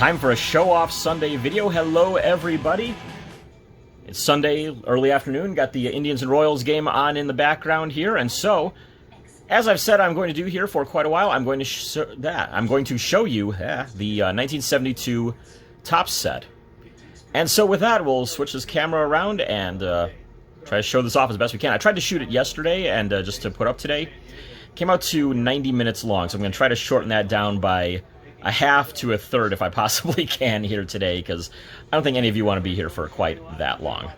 Time for a show-off Sunday video. Hello, everybody. It's Sunday, early afternoon. Got the Indians and Royals game on in the background here. And so, as I've said I'm going to do here for quite a while, I'm going to show you the 1972 Topps set. And so with that, we'll switch this camera around and try to show this off as best we can. I tried to shoot it yesterday and just to put up today. Came out to 90 minutes long, so I'm going to try to shorten that down by a half to a third if I possibly can here today, because I don't think any of you want to be here for quite that long.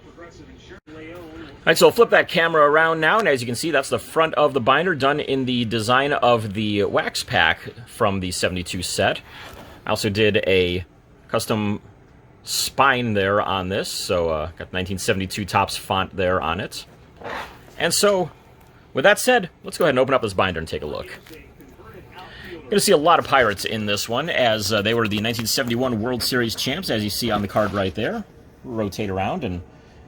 Alright, so I'll flip that camera around now, and as you can see, that's the front of the binder done in the design of the wax pack from the 72 set. I also did a custom spine there on this, so got 1972 Topps font there on it. And so, with that said, let's go ahead and open up this binder and take a look. You're going to see a lot of Pirates in this one, as they were the 1971 World Series champs, as you see on the card right there. Rotate around and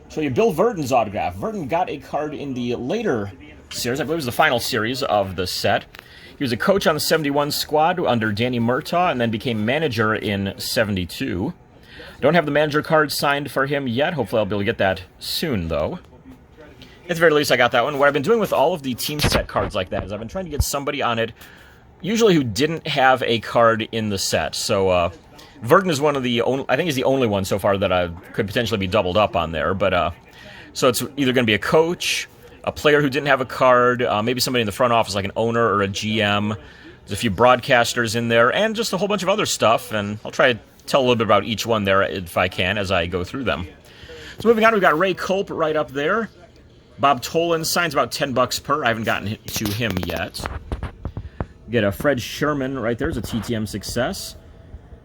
show you Bill Verdon's autograph. Verdon got a card in the later series, I believe it was the final series of the set. He was a coach on the 71 squad under Danny Murtaugh, and then became manager in 72. Don't have the manager card signed for him yet. Hopefully I'll be able to get that soon, though. At the very least, I got that one. What I've been doing with all of the team set cards like that is I've been trying to get somebody on it, usually who didn't have a card in the set. So, Verdon is one of the only, I think he's the only one so far that I could potentially be doubled up on there. But, so it's either going to be a coach, a player who didn't have a card, maybe somebody in the front office like an owner or a GM. There's a few broadcasters in there, and just a whole bunch of other stuff. And I'll try to tell a little bit about each one there if I can as I go through them. So moving on, we've got Ray Culp right up there. Bob Tolan signs about $10 per. I haven't gotten to him yet. Get a Fred Sherman right there as a TTM success.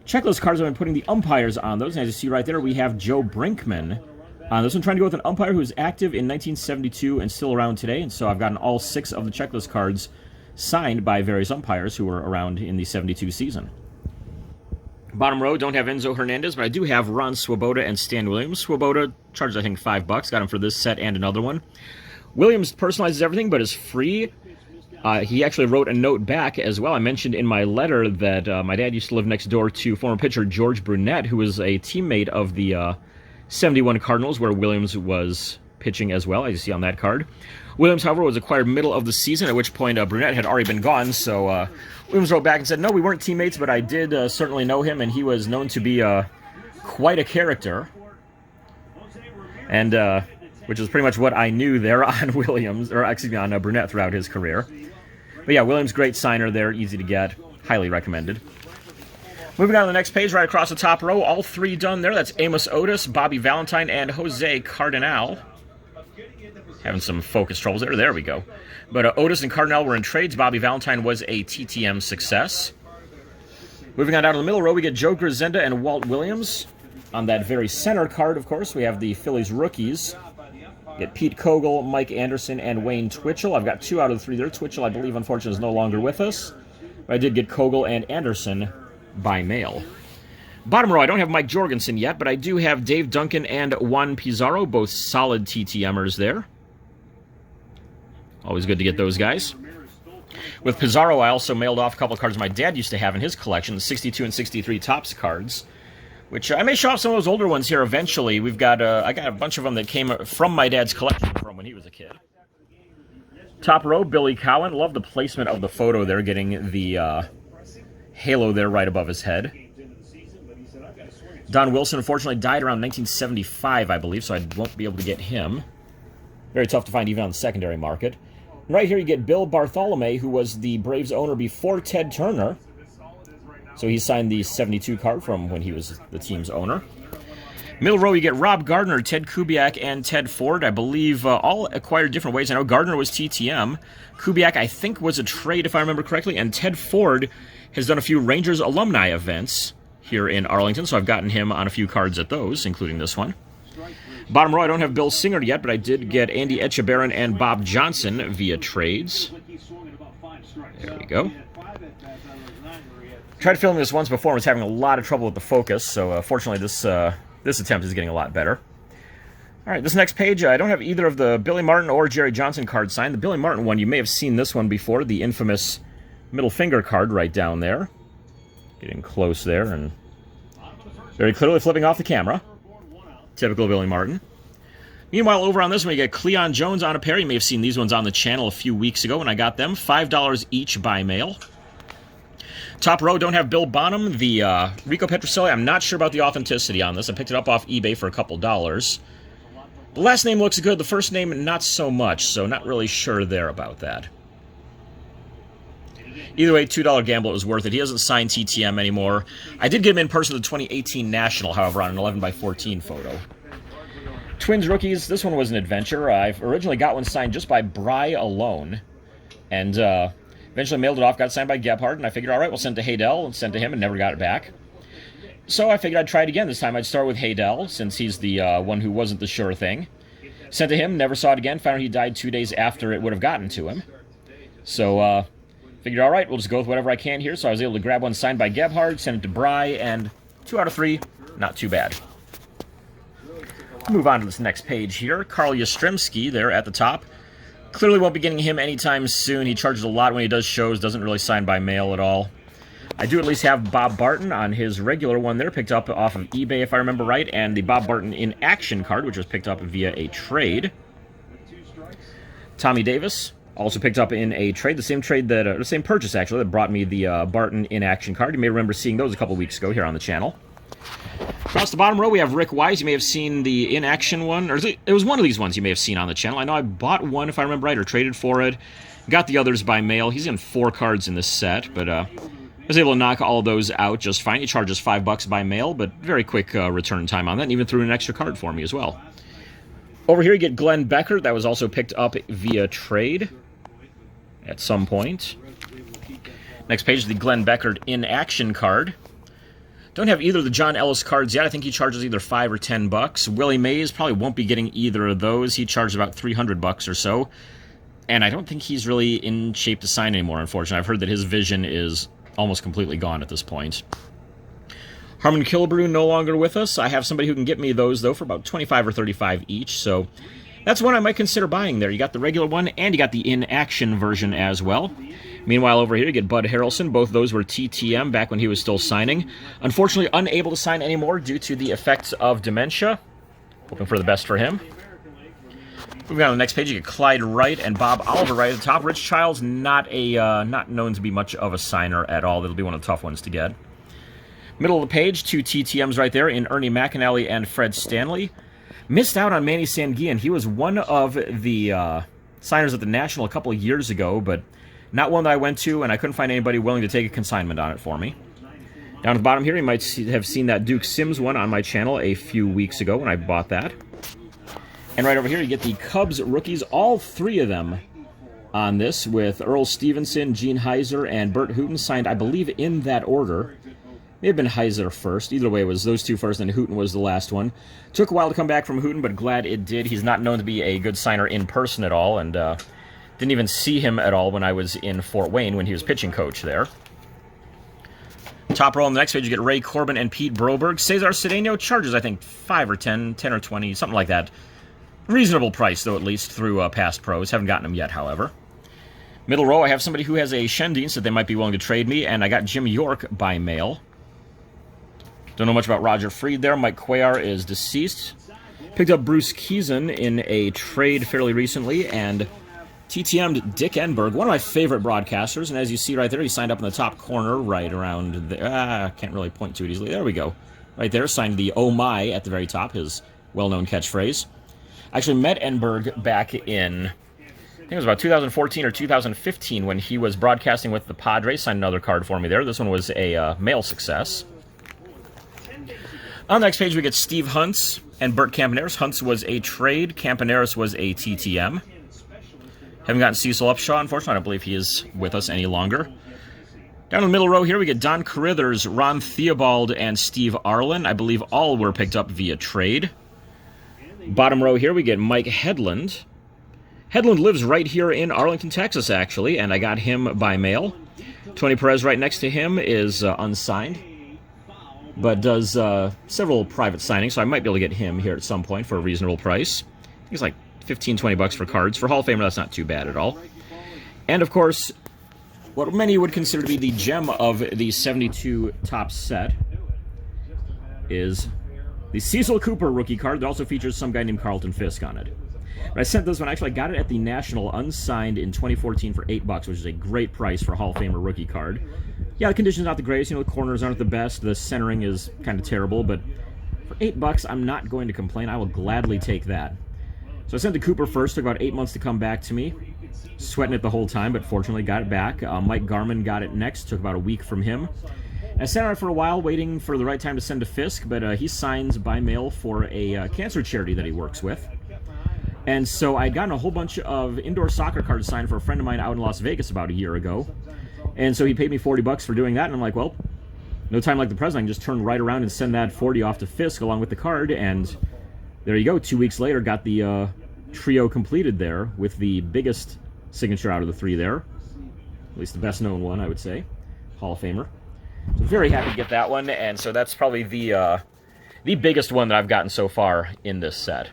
Checklist cards, I've been putting the umpires on those. And as you see right there, we have Joe Brinkman on this one, trying to go with an umpire who was active in 1972 and still around today. And so I've gotten all 6 of the checklist cards signed by various umpires who were around in the 72 season. Bottom row, don't have Enzo Hernandez, but I do have Ron Swoboda and Stan Williams. Swoboda charges, I think, $5. Got him for this set and another one. Williams personalizes everything, but is free. He actually wrote a note back as well. I mentioned in my letter that my dad used to live next door to former pitcher George Brunette, who was a teammate of the 71 Cardinals, where Williams was pitching as well, as you see on that card. Williams, however, was acquired middle of the season, at which point Brunette had already been gone, so Williams wrote back and said, no, we weren't teammates, but I did certainly know him, and he was known to be quite a character. And which is pretty much what I knew there on Williams, or excuse me, on Brunette throughout his career. But yeah, Williams, great signer there, easy to get, highly recommended. Moving on to the next page, right across the top row, all 3 done there. That's Amos Otis, Bobby Valentine, and Jose Cardinal. Having some focus troubles there. There we go. But Otis and Cardinal were in trades. Bobby Valentine was a TTM success. Moving on down to the middle row, we get Joe Grisenda and Walt Williams. On that very center card, of course, we have the Phillies rookies. Get Pete Kogel, Mike Anderson, and Wayne Twitchell. I've got 2 out of the 3 there. Twitchell, I believe, unfortunately, is no longer with us. But I did get Kogel and Anderson by mail. Bottom row, I don't have Mike Jorgensen yet, but I do have Dave Duncan and Juan Pizarro, both solid TTMers there. Always good to get those guys. With Pizarro, I also mailed off a couple of cards my dad used to have in his collection, the 62 and 63 Topps cards, which I may show off some of those older ones here eventually. We've got I got a bunch of them that came from my dad's collection from when he was a kid. Top row, Billy Cowan. Love the placement of the photo there, getting the halo there right above his head. Don Wilson, unfortunately, died around 1975, I believe, so I won't be able to get him. Very tough to find even on the secondary market. And right here you get Bill Bartholomew, who was the Braves owner before Ted Turner. So he signed the 72 card from when he was the team's owner. Middle row, you get Rob Gardner, Ted Kubiak, and Ted Ford. I believe all acquired different ways. I know Gardner was TTM. Kubiak, I think, was a trade, if I remember correctly. And Ted Ford has done a few Rangers alumni events here in Arlington, so I've gotten him on a few cards at those, including this one. Bottom row, I don't have Bill Singer yet, but I did get Andy Etchebarren and Bob Johnson via trades. There we go. Tried filming this once before and was having a lot of trouble with the focus, so fortunately this attempt is getting a lot better. All right, this next page, I don't have either of the Billy Martin or Jerry Johnson cards signed. The Billy Martin one, you may have seen this one before, the infamous middle finger card right down there. Getting close there, and Very clearly flipping off the camera. Typical Billy Martin. Meanwhile, over on this one, you get Cleon Jones on a pair. You may have seen these ones on the channel a few weeks ago when I got them. $5 each by mail. Top row, don't have Bill Bonham. The Rico Petrocelli, I'm not sure about the authenticity on this. I picked it up off eBay for a couple dollars. The last name looks good. The first name, not so much, so not really sure there about that. Either way, $2 gamble, it was worth it. He doesn't sign TTM anymore. I did get him in person at the 2018 National, however, on an 11x14 photo. Twins rookies, this one was an adventure. I originally got one signed just by Bry alone, and eventually mailed it off, got signed by Gebhardt, and I figured, all right, we'll send it to Haydell, and sent to him, and never got it back. So I figured I'd try it again. This time I'd start with Haydell, since he's the one who wasn't the sure thing. Sent to him, never saw it again, found out he died 2 days after it would have gotten to him. So, figured, all right, we'll just go with whatever I can here. So I was able to grab one signed by Gebhardt, send it to Bry, and 2 out of 3, not too bad. Move on to this next page here. Carl Yastrzemski there at the top. Clearly won't be getting him anytime soon. He charges a lot when he does shows, doesn't really sign by mail at all. I do at least have Bob Barton on his regular one there, picked up off of eBay if I remember right, and the Bob Barton in action card, which was picked up via a trade. Tommy Davis, also picked up in a trade, the same purchase actually, that brought me the Barton in action card. You may remember seeing those a couple weeks ago here on the channel. Across the bottom row, we have Rick Weiss. You may have seen the in-action one, or it was one of these ones you may have seen on the channel. I know I bought one, if I remember right, or traded for it. Got the others by mail. He's in 4 cards in this set, but I was able to knock all those out just fine. He charges $5 by mail, but very quick return time on that, and even threw an extra card for me as well. Over here, you get Glenn Becker. That was also picked up via trade at some point. Next page is the Glenn Becker in-action card. Don't have either of the John Ellis cards yet. I think he charges either $5 or $10. Willie Mays probably won't be getting either of those. He charges about $300 or so. And I don't think he's really in shape to sign anymore, unfortunately. I've heard that his vision is almost completely gone at this point. Harmon Killebrew no longer with us. I have somebody who can get me those, though, for about $25 or $35 each. So that's one I might consider buying there. You got the regular one, and you got the in-action version as well. Meanwhile, over here, you get Bud Harrelson. Both those were TTM back when he was still signing. Unfortunately, unable to sign anymore due to the effects of dementia. Hoping for the best for him. Moving on to the next page, you get Clyde Wright and Bob Oliver right at the top. Rich Childs, not known to be much of a signer at all. That'll be one of the tough ones to get. Middle of the page, 2 TTMs right there in Ernie McAnally and Fred Stanley. Missed out on Manny Sanguillen. He was one of the signers at the National a couple of years ago, but not one that I went to, and I couldn't find anybody willing to take a consignment on it for me. Down at the bottom here, you might have seen that Duke Sims one on my channel a few weeks ago when I bought that. And right over here, you get the Cubs rookies, all 3 of them on this, with Earl Stevenson, Gene Heiser, and Bert Hooten, signed, I believe, in that order. May have been Heiser first. Either way, it was those 2 first, and Hooten was the last one. Took a while to come back from Hooten, but glad it did. He's not known to be a good signer in person at all, and didn't even see him at all when I was in Fort Wayne when he was pitching coach there. Top row on the next page, you get Ray Corbin and Pete Broberg. Cesar Cedeno charges, I think, 5 or 10 or 20, something like that. Reasonable price, though, at least, through past pros. Haven't gotten them yet, however. Middle row, I have somebody who has a Shendine, so they might be willing to trade me, and I got Jim York by mail. Don't know much about Roger Freed there. Mike Cuellar is deceased. Picked up Bruce Kieson in a trade fairly recently, and TTM'd Dick Enberg, one of my favorite broadcasters, and as you see right there, he signed up in the top corner right around there. Can't really point to it easily. There we go. Right there, signed the "Oh my" at the very top, his well-known catchphrase. I actually met Enberg back in, I think it was about 2014 or 2015 when he was broadcasting with the Padres, signed another card for me there. This one was a mail success. On the next page, we get Steve Huntz and Bert Campaneris. Huntz was a trade. Campaneris was a TTM. Haven't gotten Cecil Upshaw, unfortunately. I don't believe he is with us any longer. Down in the middle row here, we get Don Carithers, Ron Theobald, and Steve Arlen. I believe all were picked up via trade. Bottom row here, we get Mike Hedlund. Hedlund lives right here in Arlington, Texas, actually, and I got him by mail. Tony Perez right next to him is unsigned, but does several private signings, so I might be able to get him here at some point for a reasonable price. I think it's like $15-20 for cards. For Hall of Famer, that's not too bad at all. And, of course, what many would consider to be the gem of the 72 top set. is the Cecil Cooper rookie card that also features some guy named Carlton Fisk on it. But I sent this one. Actually, I got it at the National unsigned in 2014 for $8, which is a great price for a Hall of Famer rookie card. Yeah, the condition's not the greatest. You know, the corners aren't the best. The centering is kind of terrible, but for $8, I'm not going to complain. I will gladly take that. So I sent to Cooper first. Took about 8 months to come back to me. Sweating it the whole time, but fortunately got it back. Mike Garman got it next. Took about a week from him. I sat on it for a while, waiting for the right time to send to Fisk, but he signs by mail for a cancer charity that he works with. And so I'd gotten a whole bunch of indoor soccer cards signed for a friend of mine out in Las Vegas about a year ago. And so he paid me $40 for doing that, and I'm like, well, no time like the present. I can just turn right around and send that $40 off to Fisk along with the card, and there you go. 2 weeks later, got the trio completed there with the biggest signature out of the three there. At least the best-known one, I would say. Hall of Famer. So very happy to get that one, and so that's probably the biggest one that I've gotten so far in this set.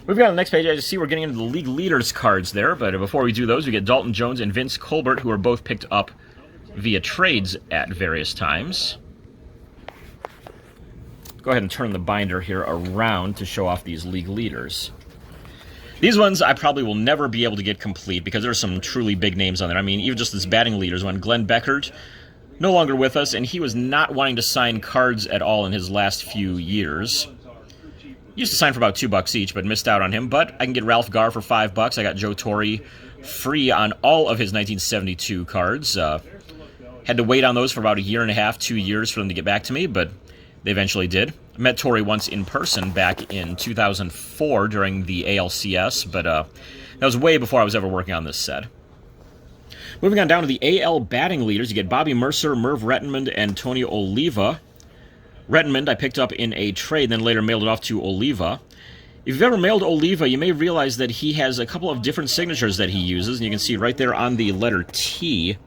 Moving on to the next page, I just see we're getting into the league leaders cards there, but before we do those, we get Dalton Jones and Vince Colbert, who are both picked up via trades at various times. Go ahead and turn the binder here around to show off these league leaders. These ones I probably will never be able to get complete because there's some truly big names on there. I mean, even just this batting leaders one, Glenn Beckert, no longer with us, and he was not wanting to sign cards at all in his last few years. He used to sign for about $2 each, but missed out on him. But I can get Ralph Garr for $5. I got Joe Torrey free on all of his 1972 cards. Had to wait on those for about a year and a half, 2 years for them to get back to me, but they eventually did. I met Torrey once in person back in 2004 during the ALCS, but that was way before I was ever working on this set. Moving on down to the AL batting leaders, you get Bobby Mercer, Merv Rettenmund, and Tony Oliva. Rettenmund I picked up in a trade, then later mailed it off to Oliva. If you've ever mailed Oliva, you may realize that he has a couple of different signatures that he uses, and you can see right there on the letter T.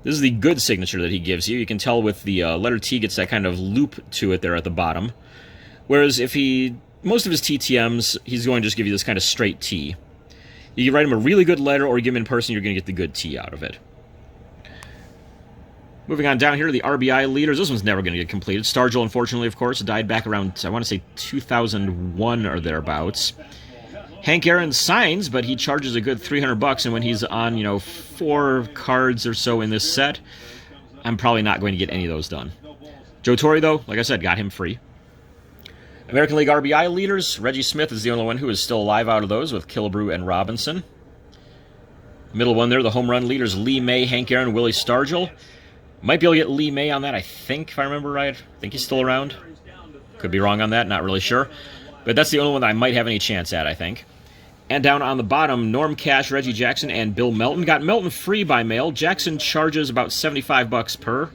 This is the good signature that he gives you. You can tell with the letter T gets that kind of loop to it there at the bottom. Whereas if most of his TTMs, he's going to just give you this kind of straight T. You can write him a really good letter, or you give him in person, you're going to get the good T out of it. Moving on down here to the RBI leaders. This one's never going to get completed. Stargell, unfortunately, of course, died back around, I want to say, 2001 or thereabouts. Hank Aaron signs, but he charges a good $300, and when he's on, 4 cards or so in this set, I'm probably not going to get any of those done. Joe Torrey, though, like I said, got him free. American League RBI leaders. Reggie Smith is the only one who is still alive out of those with Killebrew and Robinson. Middle one there, the home run leaders, Lee May, Hank Aaron, Willie Stargell. Might be able to get Lee May on that, I think, if I remember right. I think he's still around. Could be wrong on that, not really sure. But that's the only one that I might have any chance at, I think. And down on the bottom, Norm Cash, Reggie Jackson, and Bill Melton. Got Melton free by mail. Jackson charges about $75 per.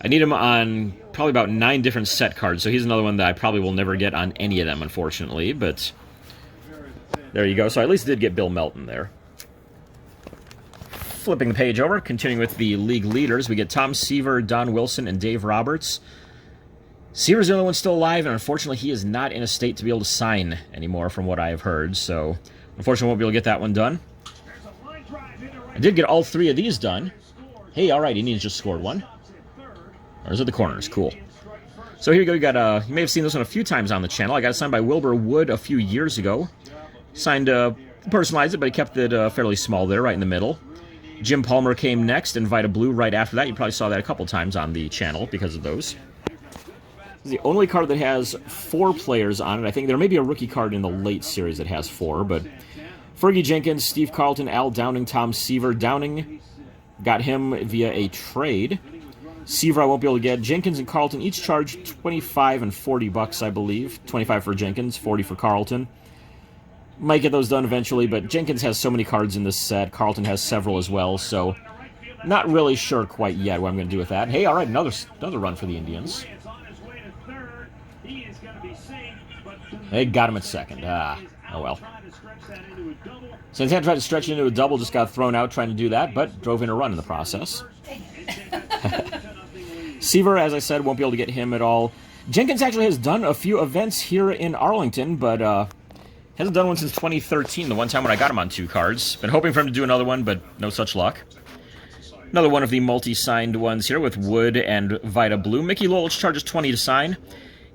I need him on probably about 9 different set cards, so he's another one that I probably will never get on any of them, unfortunately. But there you go. So I at least did get Bill Melton there. Flipping the page over, continuing with the league leaders, we get Tom Seaver, Don Wilson, and Dave Roberts. Seaver's the only one still alive, and unfortunately he is not in a state to be able to sign anymore from what I have heard, so unfortunately won't be able to get that one done. I did get all 3 of these done. Hey, alright, Indians just scored one. Or is it the corners? Cool. So here you go, you got, you may have seen this one a few times on the channel. I got it signed by Wilbur Wood a few years ago. Signed, personalized it, but he kept it fairly small there, right in the middle. Jim Palmer came next, and Vita Blue right after that. You probably saw that a couple times on the channel because of those. This is the only card that has 4 players on it. I think there may be a rookie card in the late series that has 4, but Fergie Jenkins, Steve Carlton, Al Downing, Tom Seaver. Downing got him via a trade. Seaver I won't be able to get. Jenkins and Carlton each charge $25 and $40, I believe. 25 for Jenkins, 40 for Carlton. Might get those done eventually, but Jenkins has so many cards in this set. Carlton has several as well, so not really sure quite yet what I'm going to do with that. Hey, all right, another run for the Indians. They got him at second. Oh well. Santana tried to stretch it into a double, just got thrown out trying to do that, but drove in a run in the process. Seaver, as I said, won't be able to get him at all. Jenkins actually has done a few events here in Arlington, but hasn't done one since 2013, the one time when I got him on 2 cards. Been hoping for him to do another one, but no such luck. Another one of the multi-signed ones here with Wood and Vita Blue. Mickey Lolich charges 20 to sign.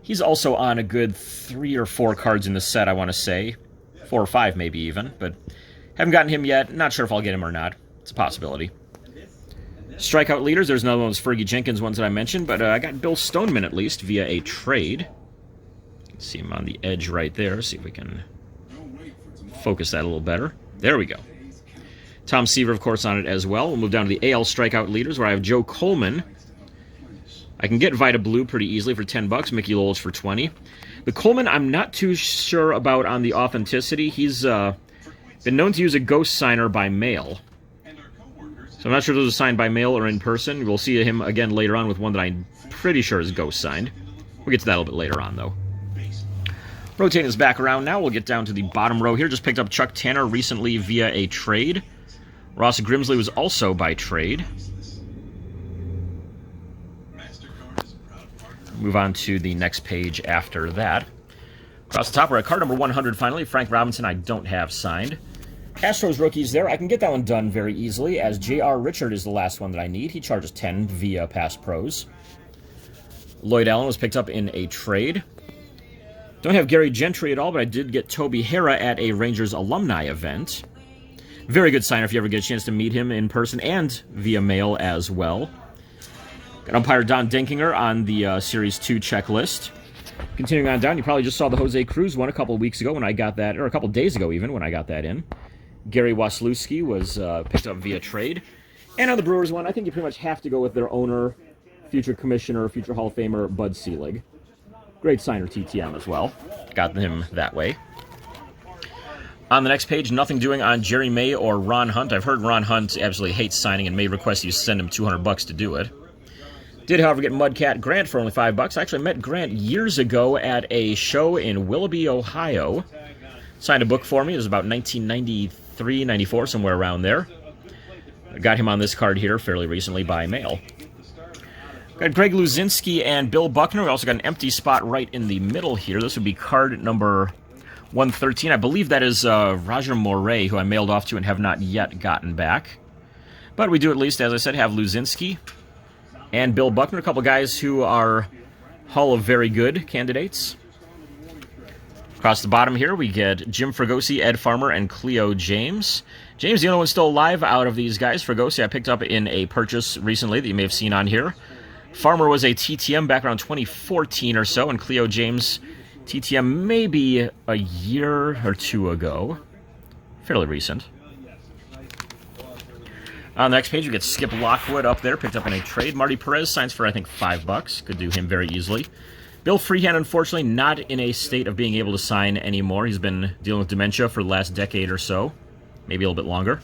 He's also on a good 3 or 4 cards in the set, I want to say. 4 or 5 maybe even, but haven't gotten him yet. Not sure if I'll get him or not. It's a possibility. Strikeout leaders, there's another one of those Fergie Jenkins ones that I mentioned, but I got Bill Stoneman at least via a trade. You can see him on the edge right there. See if we can focus that a little better. There we go. Tom Seaver, of course, on it as well. We'll move down to the AL strikeout leaders, where I have Joe Coleman. I can get Vita Blue pretty easily for $10, Mickey Lolich for 20. The Coleman, I'm not too sure about on the authenticity. He's been known to use a ghost signer by mail. So I'm not sure if those are signed by mail or in person. We'll see him again later on with one that I'm pretty sure is ghost signed. We'll get to that a little bit later on, though. Rotating this back around now, we'll get down to the bottom row here. Just picked up Chuck Tanner recently via a trade. Ross Grimsley was also by trade. Move on to the next page after that. Across the top, we're at card number 100 finally. Frank Robinson I don't have signed. Astros rookies there. I can get that one done very easily, as J.R. Richard is the last one that I need. He charges 10 via Pass Pros. Lloyd Allen was picked up in a trade. Don't have Gary Gentry at all, but I did get Toby Hara at a Rangers alumni event. Very good signer if you ever get a chance to meet him in person and via mail as well. Got umpire Don Denkinger on the Series 2 checklist. Continuing on down, you probably just saw the Jose Cruz one a couple of weeks ago when I got that, or a couple of days ago even when I got that in. Gary Waslewski was picked up via trade. And on the Brewers one, I think you pretty much have to go with their owner, future commissioner, future Hall of Famer, Bud Selig. Great signer, TTM as well. Got him that way. On the next page, nothing doing on Jerry May or Ron Hunt. I've heard Ron Hunt absolutely hates signing and may request you send him $200 to do it. Did, however, get Mudcat Grant for only $5. I actually met Grant years ago at a show in Willoughby, Ohio. Signed a book for me. It was about 1993, 94, somewhere around there. I got him on this card here fairly recently by mail. Got Greg Luzinski and Bill Buckner. We also got an empty spot right in the middle here. This would be card number 113. I believe that is Roger Moret, who I mailed off to and have not yet gotten back. But we do at least, as I said, have Luzinski and Bill Buckner, a couple guys who are Hall of Very Good candidates. Across the bottom here, we get Jim Fregosi, Ed Farmer, and Cleo James. James, the only one still alive out of these guys. Fregosi I picked up in a purchase recently that you may have seen on here. Farmer was a TTM back around 2014 or so, and Cleo James, TTM maybe a year or two ago. Fairly recent. On the next page, we get Skip Lockwood up there, picked up in a trade. Marty Perez signs for, I think, $5. Could do him very easily. Bill Freehan, unfortunately, not in a state of being able to sign anymore. He's been dealing with dementia for the last decade or so, maybe a little bit longer.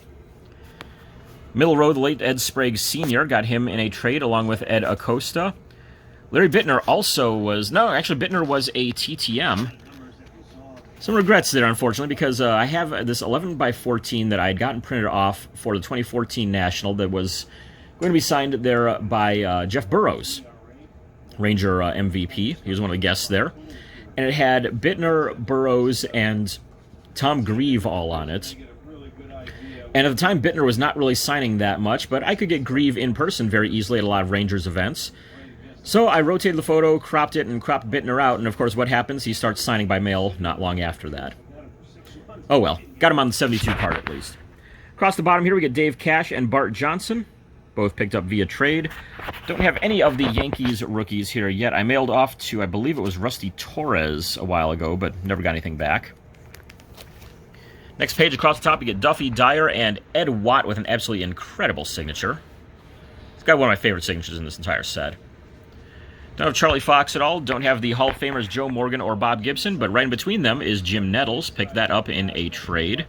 Middle row, the late Ed Sprague Sr. got him in a trade along with Ed Acosta. Larry Bittner also was... No, actually, Bittner was a TTM. Some regrets there, unfortunately, because I have this 11x14 that I had gotten printed off for the 2014 National that was going to be signed there by Jeff Burroughs, Ranger MVP. He was one of the guests there. And it had Bittner, Burroughs, and Tom Grieve all on it. And at the time, Bittner was not really signing that much, but I could get Grieve in person very easily at a lot of Rangers events. So I rotated the photo, cropped it, and cropped Bittner out, and of course what happens? He starts signing by mail not long after that. Oh well, got him on the 72 card at least. Across the bottom here we get Dave Cash and Bart Johnson, both picked up via trade. Don't have any of the Yankees rookies here yet. I mailed off to, I believe it was Rusty Torres a while ago, but never got anything back. Next page across the top, you get Duffy Dyer and Ed Watt with an absolutely incredible signature. It's got one of my favorite signatures in this entire set. Don't have Charlie Fox at all. Don't have the Hall of Famers Joe Morgan or Bob Gibson, but right in between them is Jim Nettles. Picked that up in a trade.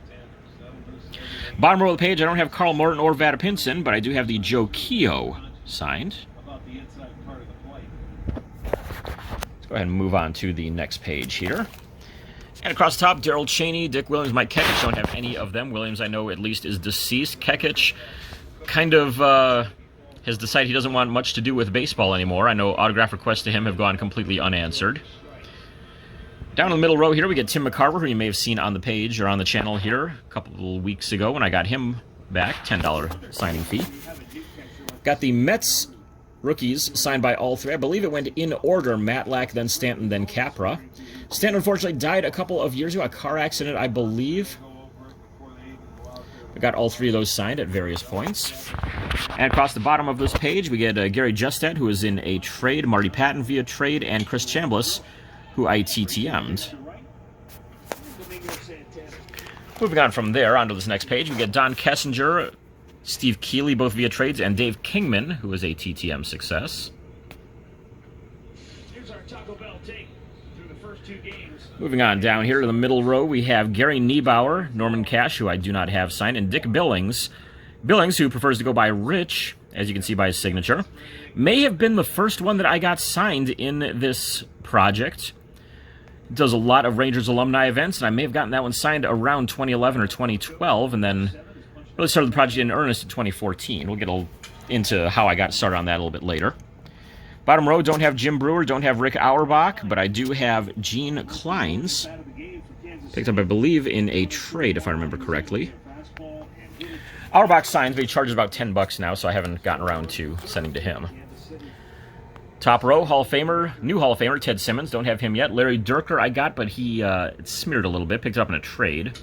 Bottom row of the page, I don't have Carl Morton or Vatapinson, but I do have the Joe Keogh signed. Let's go ahead and move on to the next page here. And across the top, Darrell Chaney, Dick Williams, Mike Kekich. Don't have any of them. Williams, I know, at least is deceased. Kekich kind of has decided he doesn't want much to do with baseball anymore. I know autograph requests to him have gone completely unanswered. Down in the middle row here, we get Tim McCarver, who you may have seen on the page or on the channel here a couple of weeks ago when I got him back. $10 signing fee. Got the Mets rookies signed by all three. I believe it went in order: Matlack, then Stanton, then Capra. Stanton unfortunately died a couple of years ago, a car accident, I believe. We got all three of those signed at various points. And across the bottom of this page, we get Gary Justad, who is in a trade, Marty Patton via trade, and Chris Chambliss, who I TTM'd. Moving on from there, onto this next page, we get Don Kessinger, Steve Keeley, both via trades, and Dave Kingman, who is a TTM success. Here's our Taco Bell take through the first 2 games. Moving on down here to the middle row, we have Gary Niebauer, Norman Cash, who I do not have signed, and Dick Billings. Billings, who prefers to go by Rich, as you can see by his signature, may have been the first one that I got signed in this project. Does a lot of Rangers alumni events, and I may have gotten that one signed around 2011 or 2012, and then really started the project in earnest in 2014. We'll get into how I got started on that a little bit later. Bottom row, don't have Jim Brewer, don't have Rick Auerbach, but I do have Gene Kleins. Picked up, I believe, in a trade, if I remember correctly. Auerbach signs, but he charges about $10 now, so I haven't gotten around to sending to him. Top row, Hall of Famer, new Hall of Famer, Ted Simmons. Don't have him yet. Larry Durker I got, but he smeared a little bit. Picked it up in a trade.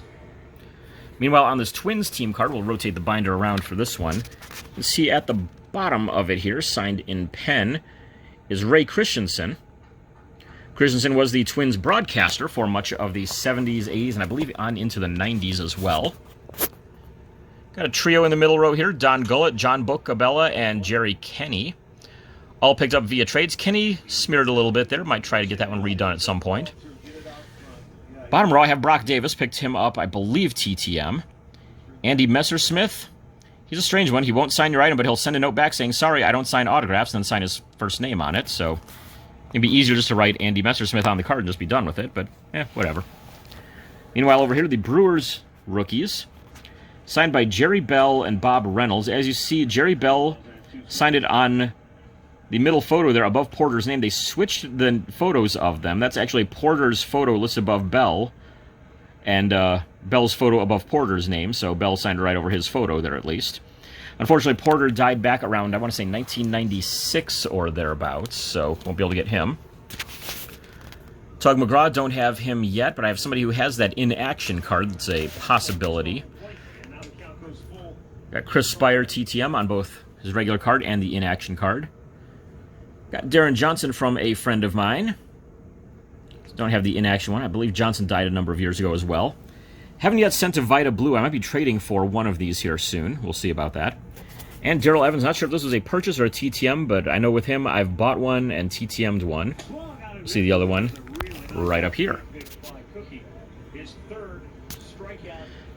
Meanwhile, on this Twins team card, we'll rotate the binder around for this one. You see at the bottom of it here, signed in pen, is Ray Christensen. Christensen was the Twins broadcaster for much of the 70s, 80s, and I believe on into the 90s as well. Got a trio in the middle row here, Don Gullett, John Boccabella, and Jerry Kenny. All picked up via trades. Kenny smeared a little bit there. Might try to get that one redone at some point. Bottom row, I have Brock Davis. Picked him up, I believe, TTM. Andy Messersmith. He's a strange one. He won't sign your item, but he'll send a note back saying, sorry, I don't sign autographs, and then sign his first name on it. So it'd be easier just to write Andy Messersmith on the card and just be done with it, but whatever. Meanwhile, over here, the Brewers rookies. Signed by Jerry Bell and Bob Reynolds. As you see, Jerry Bell signed it on the middle photo there above Porter's name. They switched the photos of them. That's actually Porter's photo listed above Bell, and Bell's photo above Porter's name, so Bell signed right over his photo there at least. Unfortunately, Porter died back around, I want to say, 1996 or thereabouts, so won't be able to get him. Tug McGraw, don't have him yet, but I have somebody who has that inaction card. That's a possibility. Got Chris Spire TTM on both his regular card and the inaction card. Got Darren Johnson from a friend of mine. Don't have the inaction one. I believe Johnson died a number of years ago as well. Haven't yet sent to Vita Blue. I might be trading for one of these here soon. We'll see about that. And Darrell Evans. Not sure if this was a purchase or a TTM, but I know with him I've bought one and TTM'd one. We'll see the other one right up here.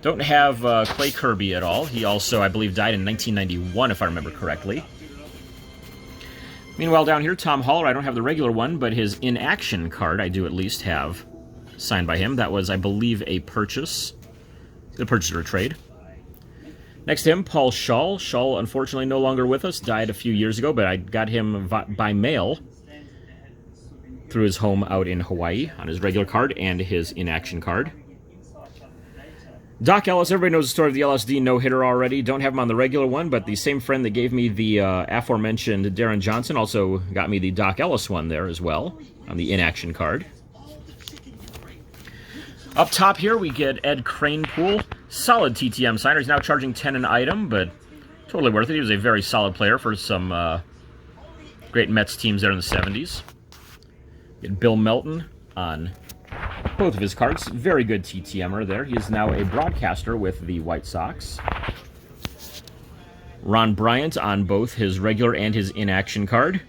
Don't have Clay Kirby at all. He also, I believe, died in 1991, if I remember correctly. Meanwhile, down here, Tom Haller, I don't have the regular one, but his inaction card I do at least have signed by him. That was, I believe, a purchase. A purchase or a trade. Next to him, Paul Schall. Schall, unfortunately, no longer with us. Died a few years ago, but I got him by mail through his home out in Hawaii on his regular card and his inaction card. Doc Ellis, everybody knows the story of the LSD no-hitter already. Don't have him on the regular one, but the same friend that gave me the aforementioned Darren Johnson also got me the Doc Ellis one there as well on the inaction card. Up top here, we get Ed Kranepool. Solid TTM signer. He's now charging 10 an item, but totally worth it. He was a very solid player for some great Mets teams there in the 70s. Get Bill Melton on both of his cards. Very good TTMer there. He is now a broadcaster with the White Sox. Ron Bryant on both his regular and his inaction card.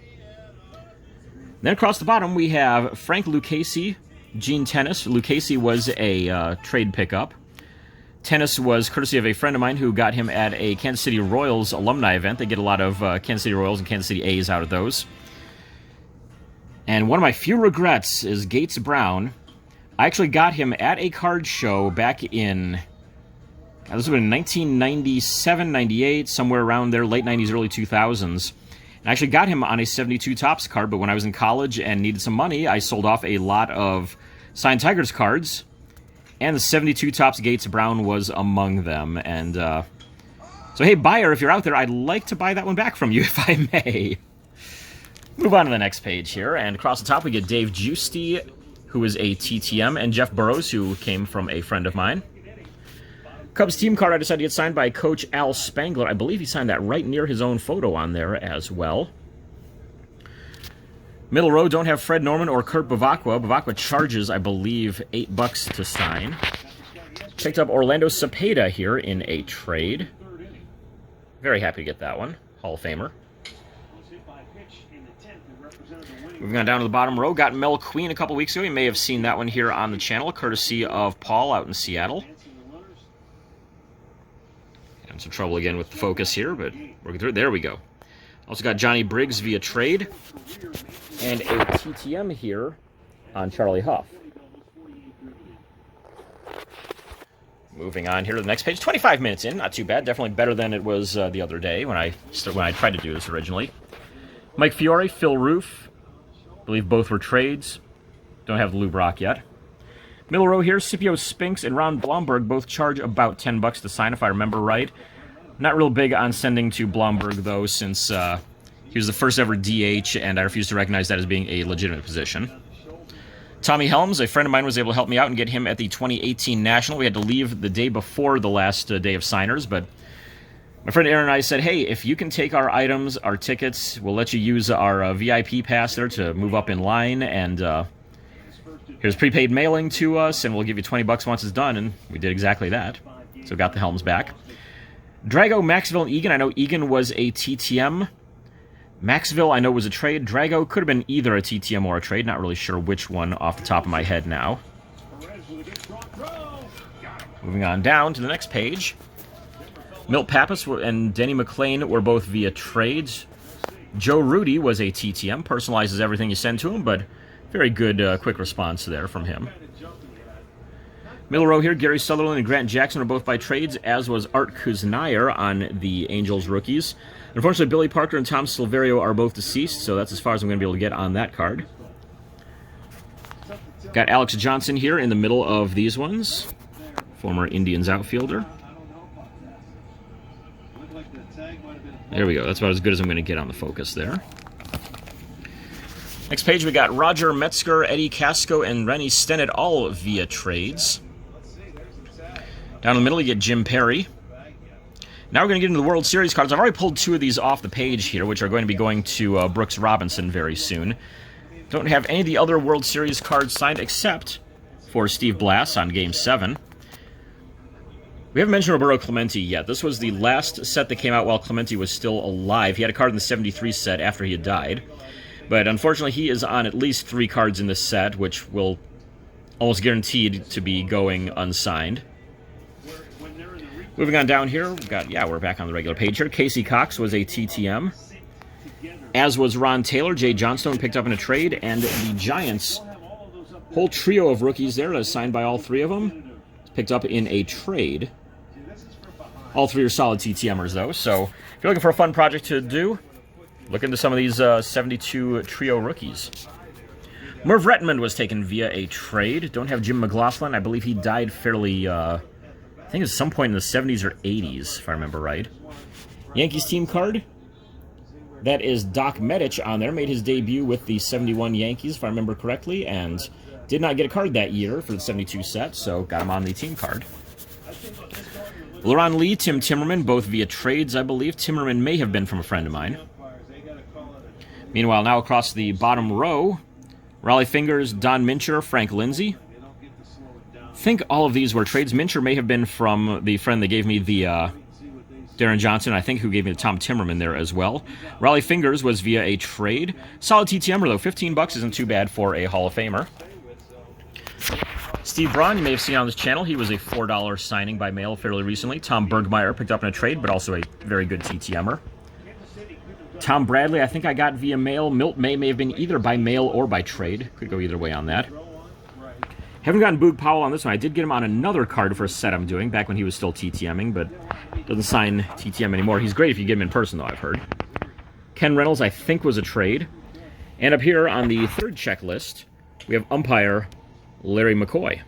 Then across the bottom we have Frank Lucchese, Gene Tennis. Lucchese was a trade pickup. Tennis was courtesy of a friend of mine who got him at a Kansas City Royals alumni event. They get a lot of Kansas City Royals and Kansas City A's out of those. And one of my few regrets is Gates Brown. I actually got him at a card show back in, this was in 1997, 98, somewhere around there, late 90s, early 2000s. And I actually got him on a 72 Topps card, but when I was in college and needed some money, I sold off a lot of signed Tigers cards, and the 72 Topps Gates Brown was among them. And So hey, buyer, if you're out there, I'd like to buy that one back from you, if I may. Move on to the next page here, and across the top we get Dave Giusti, who is a TTM, and Jeff Burrows, who came from a friend of mine. Cubs team card I decided to get signed by Coach Al Spangler. I believe he signed that right near his own photo on there as well. Middle row don't have Fred Norman or Kurt Bavacqua. Bavacqua charges, I believe, $8 to sign. Picked up Orlando Cepeda here in a trade. Very happy to get that one. Hall of Famer. Moving on down to the bottom row, got Mel Queen a couple weeks ago. You may have seen that one here on the channel, courtesy of Paul out in Seattle. Having some trouble again with the focus here, but working through it. There we go. Also got Johnny Briggs via trade. And a TTM here on Charlie Huff. Moving on here to the next page. 25 minutes in, not too bad. Definitely better than it was the other day when I tried to do this originally. Mike Fiore, Phil Roof. I believe both were trades. Don't have Lou Brock yet. Middle row here, Scipio Spinks and Ron Blomberg both charge about $10 to sign, if I remember right. Not real big on sending to Blomberg, though, since he was the first ever DH, and I refuse to recognize that as being a legitimate position. Tommy Helms, a friend of mine, was able to help me out and get him at the 2018 National. We had to leave the day before the last day of signers, but my friend Aaron and I said, hey, if you can take our items, our tickets, we'll let you use our VIP pass there to move up in line, and here's prepaid mailing to us, and we'll give you $20 once it's done, and we did exactly that. So got the Helms back. Drago, Maxville, and Egan. I know Egan was a TTM. Maxville, I know, was a trade. Drago could have been either a TTM or a trade. Not really sure which one off the top of my head now. Moving on down to the next page. Milt Pappas and Denny McLean were both via trades. Joe Rudy was a TTM. Personalizes everything you send to him, but very good quick response there from him. Middle row here, Gary Sutherland and Grant Jackson were both by trades, as was Art Kuznayer on the Angels rookies. Unfortunately, Billy Parker and Tom Silverio are both deceased, so that's as far as I'm going to be able to get on that card. Got Alex Johnson here in the middle of these ones. Former Indians outfielder. There we go. That's about as good as I'm going to get on the focus there. Next page, we got Roger Metzger, Eddie Casco, and Rennie Stennett all via trades. Down in the middle, you get Jim Perry. Now we're going to get into the World Series cards. I've already pulled two of these off the page here, which are going to be going to Brooks Robinson very soon. Don't have any of the other World Series cards signed except for Steve Blass on Game 7. We haven't mentioned Roberto Clemente yet. This was the last set that came out while Clemente was still alive. He had a card in the 73 set after he had died. But unfortunately, he is on at least 3 cards in this set, which will almost guaranteed to be going unsigned. Moving on down here, we're back on the regular page here. Casey Cox was a TTM, as was Ron Taylor. Jay Johnstone picked up in a trade, and the Giants, whole trio of rookies there, that is signed by all 3 of them, picked up in a trade. All 3 are solid TTMers, though, so if you're looking for a fun project to do, look into some of these 72 trio rookies. Merv Rettenmund was taken via a trade. Don't have Jim McGlothin. I believe he died fairly, I think it was some point in the 70s or 80s, if I remember right. Yankees team card. That is Doc Medich on there. Made his debut with the 71 Yankees, if I remember correctly, and did not get a card that year for the 72 set, so got him on the team card. Laron Lee, Tim Timmerman, both via trades, I believe. Timmerman may have been from a friend of mine. Meanwhile, now across the bottom row, Raleigh Fingers, Don Mincher, Frank Lindsay. I think all of these were trades. Mincher may have been from the friend that gave me the Darren Johnson, I think, who gave me the Tom Timmerman there as well. Raleigh Fingers was via a trade. Solid TTMer, though. $15 isn't too bad for a Hall of Famer. Steve Braun, you may have seen on this channel. He was a $4 signing by mail fairly recently. Tom Bergmeyer picked up in a trade, but also a very good TTMer. Tom Bradley, I think I got via mail. Milt May have been either by mail or by trade. Could go either way on that. Haven't gotten Boog Powell on this one. I did get him on another card for a set I'm doing back when he was still TTMing, but doesn't sign TTM anymore. He's great if you get him in person, though, I've heard. Ken Reynolds, I think, was a trade. And up here on the third checklist, we have umpire Larry McCoy.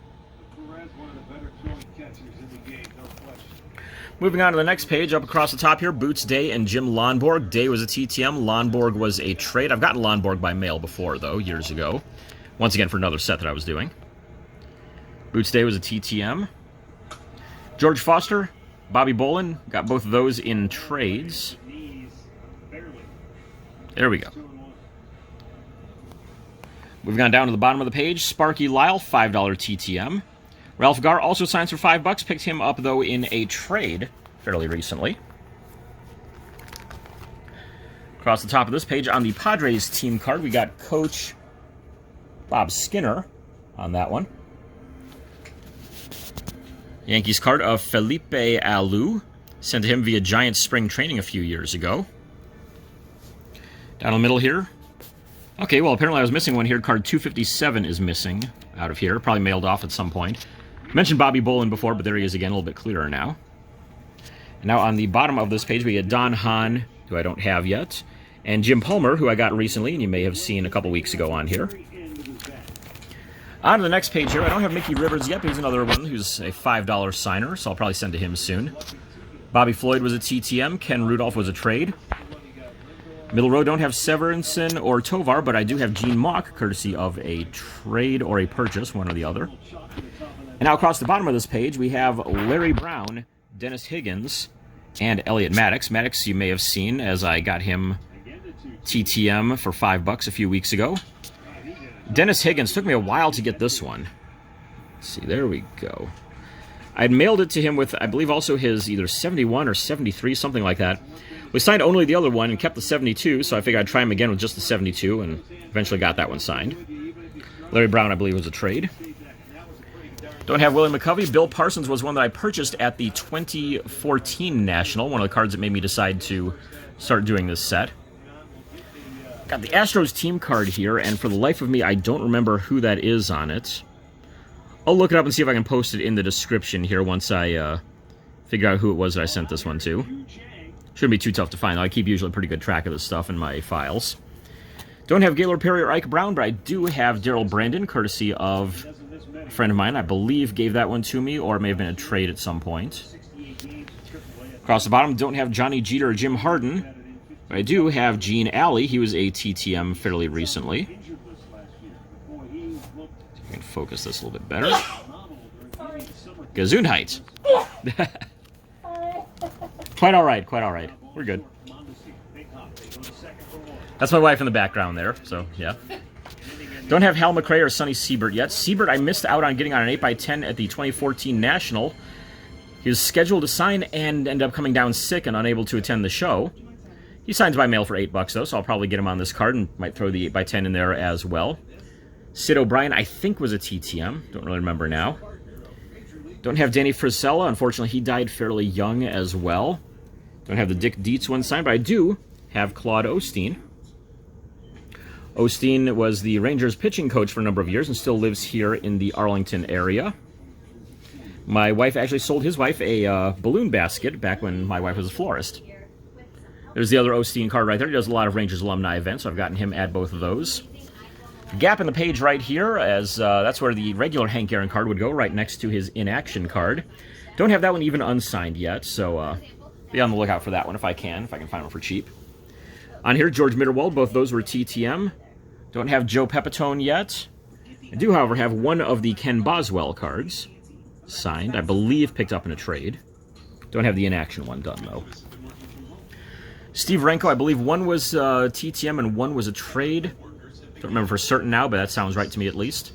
Moving on to the next page, up across the top here, Boots Day and Jim Lonborg. Day was a TTM, Lonborg was a trade. I've gotten Lonborg by mail before, though, years ago. Once again, for another set that I was doing. Boots Day was a TTM. George Foster, Bobby Bolin, got both of those in trades. There we go. Moving on down to the bottom of the page, Sparky Lyle, $5 TTM. Ralph Garr also signs for $5. Picked him up, though, in a trade fairly recently. Across the top of this page, on the Padres team card, we got Coach Bob Skinner on that one. Yankees card of Felipe Alou, sent to him via Giants spring training a few years ago. Down the middle here. Okay, well, apparently I was missing one here. Card 257 is missing out of here. Probably mailed off at some point. Mentioned Bobby Bolin before, but there he is again, a little bit clearer now. And now on the bottom of this page, we get Don Hahn, who I don't have yet, and Jim Palmer, who I got recently, and you may have seen a couple weeks ago on here. On to the next page here. I don't have Mickey Rivers yet, but he's another one who's a $5 signer, so I'll probably send to him soon. Bobby Floyd was a TTM. Ken Rudolph was a trade. Middle row, don't have Severinsen or Tovar, but I do have Gene Mauch, courtesy of a trade or a purchase, one or the other. And now across the bottom of this page, we have Larry Brown, Dennis Higgins, and Elliott Maddox. Maddox you may have seen, as I got him TTM for $5 a few weeks ago. Dennis Higgins, took me a while to get this one. Let's see, there we go. I'd mailed it to him with, I believe, also his either 71 or 73, something like that. We signed only the other one and kept the 72, so I figured I'd try him again with just the 72, and eventually got that one signed. Larry Brown, I believe, was a trade. Don't have Willie McCovey. Bill Parsons was one that I purchased at the 2014 National, one of the cards that made me decide to start doing this set. Got the Astros team card here, and for the life of me, I don't remember who that is on it. I'll look it up and see if I can post it in the description here once I figure out who it was that I sent this one to. Shouldn't be too tough to find. I keep usually a pretty good track of this stuff in my files. Don't have Gaylord Perry or Ike Brown, but I do have Darrell Brandon, courtesy of a friend of mine. I believe gave that one to me, or it may have been a trade at some point. Across the bottom, don't have Johnny Jeter or Jim Harden, but I do have Gene Alley. He was a TTM fairly recently. I can focus this a little bit better. Gesundheit. Quite all right, quite all right. We're good. That's my wife in the background there, so yeah. Don't have Hal McRae or Sonny Siebert yet. Siebert, I missed out on getting on an 8x10 at the 2014 National. He was scheduled to sign and ended up coming down sick and unable to attend the show. He signs by mail for $8, though, so I'll probably get him on this card and might throw the 8x10 in there as well. Sid O'Brien, I think, was a TTM. Don't really remember now. Don't have Danny Frisella. Unfortunately, he died fairly young as well. Don't have the Dick Dietz one signed, but I do have Claude Osteen. Osteen was the Rangers pitching coach for a number of years and still lives here in the Arlington area. My wife actually sold his wife a balloon basket back when my wife was a florist. There's the other Osteen card right there. He does a lot of Rangers alumni events, so I've gotten him at both of those. Gap in the page right here, as that's where the regular Hank Aaron card would go, right next to his Inaction card. Don't have that one even unsigned yet, so be on the lookout for that one if I can find one for cheap. On here, George Mitterwald, both those were TTM. Don't have Joe Pepitone yet. I do, however, have one of the Ken Boswell cards signed, I believe picked up in a trade. Don't have the Inaction one done, though. Steve Renko, I believe one was TTM and one was a trade. Don't remember for certain now, but that sounds right to me at least.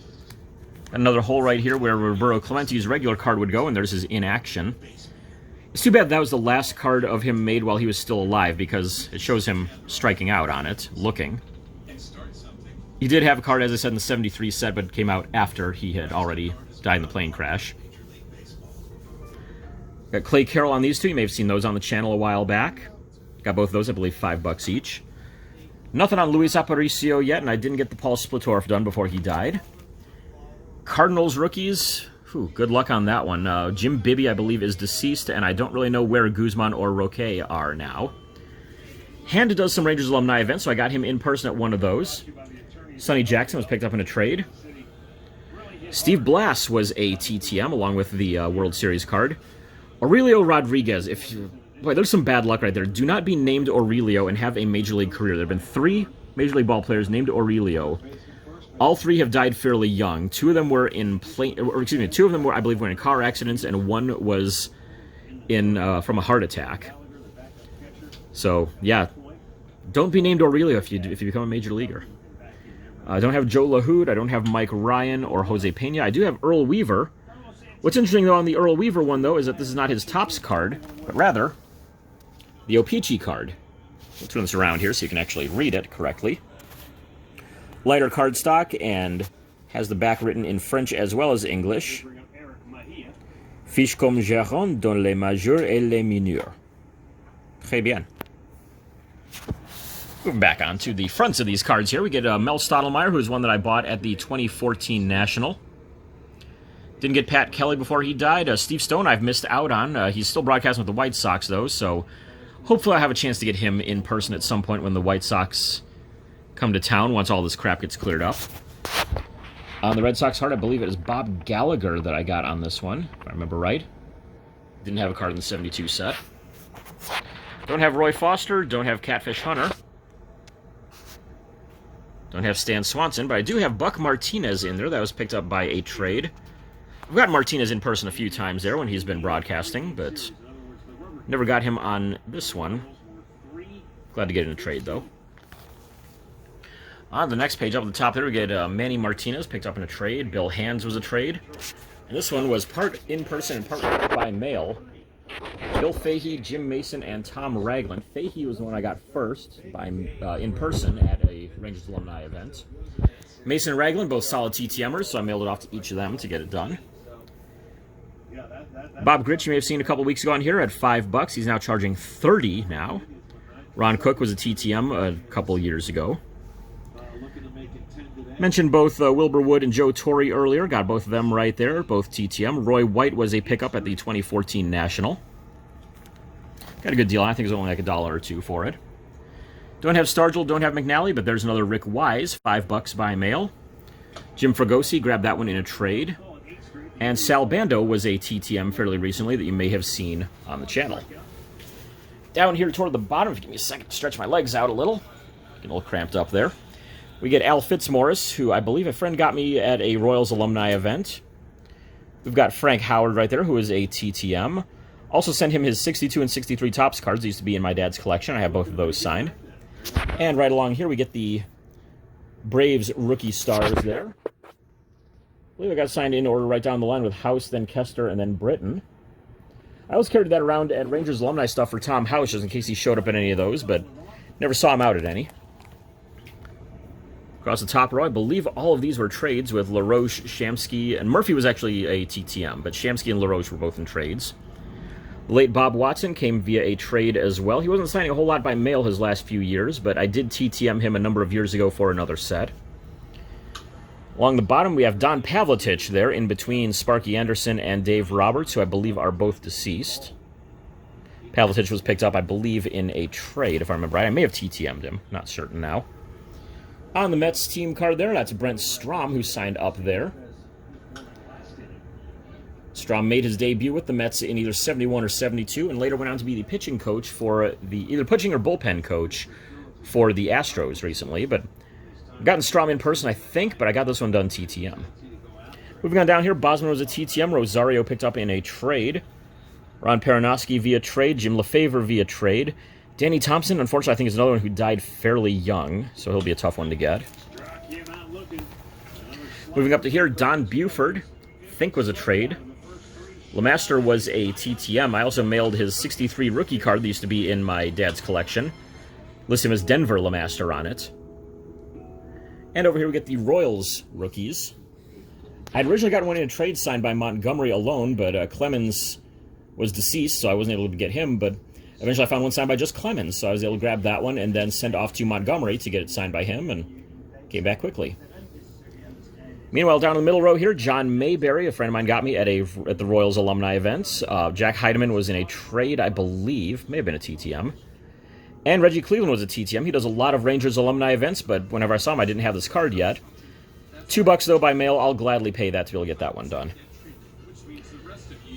Got another hole right here where Roberto Clemente's regular card would go, and there's his Inaction. It's too bad that was the last card of him made while he was still alive, because it shows him striking out on it, looking. He did have a card, as I said, in the 73 set, but it came out after he had already died in the plane crash. Got Clay Carroll on these two. You may have seen those on the channel a while back. Got both of those, I believe, $5 each. Nothing on Luis Aparicio yet, and I didn't get the Paul Splitorf done before he died. Cardinals rookies. Whew, good luck on that one. Jim Bibby, I believe, is deceased, and I don't really know where Guzman or Roque are now. Handa does some Rangers alumni events, so I got him in person at one of those. Sonny Jackson was picked up in a trade. Steve Blass was a TTM, along with the World Series card. Aurelio Rodriguez. Boy, there's some bad luck right there. Do not be named Aurelio and have a Major League career. There have been 3 Major League ball players named Aurelio. All 3 have died fairly young. 2 of them were in 2 of them were, I believe, were in car accidents, and 1 was in from a heart attack. So yeah, don't be named Aurelio if you become a major leaguer. I don't have Joe LaHood. I don't have Mike Ryan or Jose Pena. I do have Earl Weaver. What's interesting, though, on the Earl Weaver one, though, is that this is not his Topps card, but rather the O-Pee-Chee card. We'll turn this around here so you can actually read it correctly. Lighter cardstock and has the back written in French as well as English. Fiche comme gérant dans les majeurs et les mineurs. Très bien. Moving back on to the fronts of these cards here, we get Mel Stottlemyre, who's one that I bought at the 2014 National. Didn't get Pat Kelly before he died. Steve Stone I've missed out on. He's still broadcasting with the White Sox, though, so hopefully I'll have a chance to get him in person at some point when the White Sox come to town, once all this crap gets cleared up. On the Red Sox card, I believe it is Bob Gallagher that I got on this one, if I remember right. Didn't have a card in the 72 set. Don't have Roy Foster, don't have Catfish Hunter. Don't have Stan Swanson, but I do have Buck Martinez in there. That was picked up by a trade. I've got Martinez in person a few times there when he's been broadcasting, but never got him on this one. Glad to get in a trade, though. On the next page, up at the top there, we get Manny Martinez, picked up in a trade. Bill Hands was a trade. And this one was part in person and part by mail. Bill Fahey, Jim Mason, and Tom Ragland. Fahey was the one I got first by in person at a Rangers alumni event. Mason and Ragland, both solid TTMers, so I mailed it off to each of them to get it done. Bob Gritch, you may have seen a couple weeks ago on here, at $5. He's now charging $30 now. Ron Cook was a TTM a couple years ago. Mentioned both Wilbur Wood and Joe Torrey earlier. Got both of them right there, both TTM. Roy White was a pickup at the 2014 National. Got a good deal. I think it was only like $1 or $2 for it. Don't have Stargell, don't have McNally, but there's another Rick Wise, $5 by mail. Jim Fregosi, grabbed that one in a trade. And Sal Bando was a TTM fairly recently that you may have seen on the channel. Down here toward the bottom, if you give me a second to stretch my legs out a little. Getting a little cramped up there. We get Al Fitzmaurice, who I believe a friend got me at a Royals alumni event. We've got Frank Howard right there, who is a TTM. Also sent him his 62 and 63 Topps cards. They used to be in my dad's collection. I have both of those signed. And right along here, we get the Braves rookie stars there. I believe I got signed in order right down the line with House, then Kester, and then Britton. I always carried that around at Rangers alumni stuff for Tom House, just in case he showed up at any of those, but never saw him out at any. Across the top row, I believe all of these were trades with LaRoche, Shamsky, and Murphy was actually a TTM, but Shamsky and LaRoche were both in trades. The late Bob Watson came via a trade as well. He wasn't signing a whole lot by mail his last few years, but I did TTM him a number of years ago for another set. Along the bottom, we have Don Pavletich there, in between Sparky Anderson and Dave Roberts, who I believe are both deceased. Pavletich was picked up, I believe, in a trade, if I remember right. I may have TTM'd him, not certain now. On the Mets team card there, that's Brent Strom, who signed up there. Strom made his debut with the Mets in either 71 or 72, and later went on to be the pitching coach for either pitching or bullpen coach for the Astros recently, but I've gotten Strom in person, I think, but I got this one done TTM. Moving on down here, Bosman was a TTM. Rosario picked up in a trade. Ron Peronoski via trade. Jim Lefevre via trade. Danny Thompson, unfortunately, I think is another one who died fairly young, so he'll be a tough one to get. Moving up to here, Don Buford, I think was a trade. LeMaster was a TTM. I also mailed his 63 rookie card that used to be in my dad's collection. List him as Denver LeMaster on it. And over here we get the Royals rookies. I'd originally got one in a trade signed by Montgomery alone, but Clemens was deceased, so I wasn't able to get him, but eventually I found one signed by just Clemens, so I was able to grab that one and then send off to Montgomery to get it signed by him, and came back quickly. Meanwhile, down in the middle row here, John Mayberry, a friend of mine, got me at the Royals alumni events. Jack Heidemann was in a trade, I believe, may have been a TTM. And Reggie Cleveland was a TTM. He does a lot of Rangers alumni events, but whenever I saw him, I didn't have this card yet. $2 though by mail. I'll gladly pay that to be able to get that one done.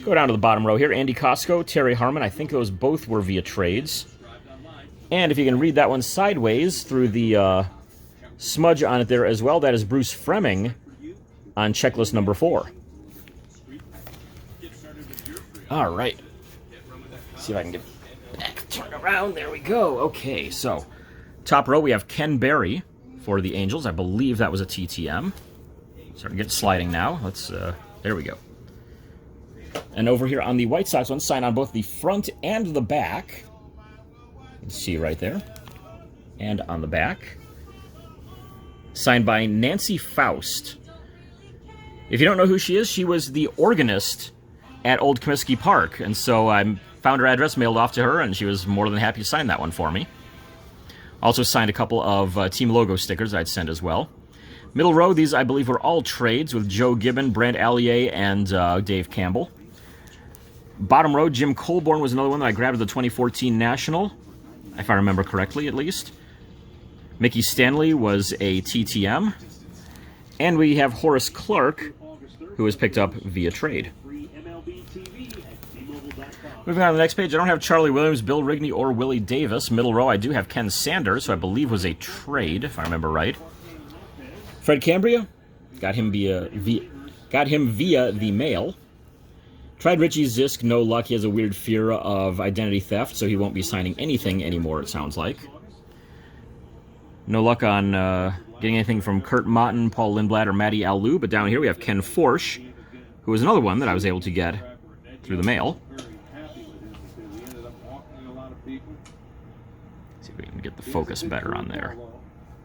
Go down to the bottom row here. Andy Costco, Terry Harmon. I think those both were via trades. And if you can read that one sideways through the smudge on it there as well, that is Bruce Fremming on checklist number 4. All right. See if I can get back, turn around. There we go. Okay, so top row we have Ken Berry for the Angels. I believe that was a TTM. Starting to get sliding now. Let's, there we go. And over here on the White Sox one, sign on both the front and the back. You can see right there. And on the back. Signed by Nancy Faust. If you don't know who she is, she was the organist at Old Comiskey Park. And so I found her address, mailed off to her, and she was more than happy to sign that one for me. Also signed a couple of team logo stickers I'd send as well. Middle row, these I believe were all trades with Joe Gibbon, Brant Allier, and Dave Campbell. Bottom row, Jim Colborn was another one that I grabbed at the 2014 National, if I remember correctly at least. Mickey Stanley was a TTM. And we have Horace Clark, who was picked up via trade. Moving on to the next page, I don't have Charlie Williams, Bill Rigney, or Willie Davis. Middle row, I do have Ken Sanders, who I believe was a trade, if I remember right. Fred Cambria, got him via the mail. Tried Richie Zisk, no luck. He has a weird fear of identity theft, so he won't be signing anything anymore, it sounds like. No luck on getting anything from Kurt Motten, Paul Lindblad, or Matty Alou, but down here we have Ken Forsch, who was another one that I was able to get through the mail. See if we can get the focus better on there.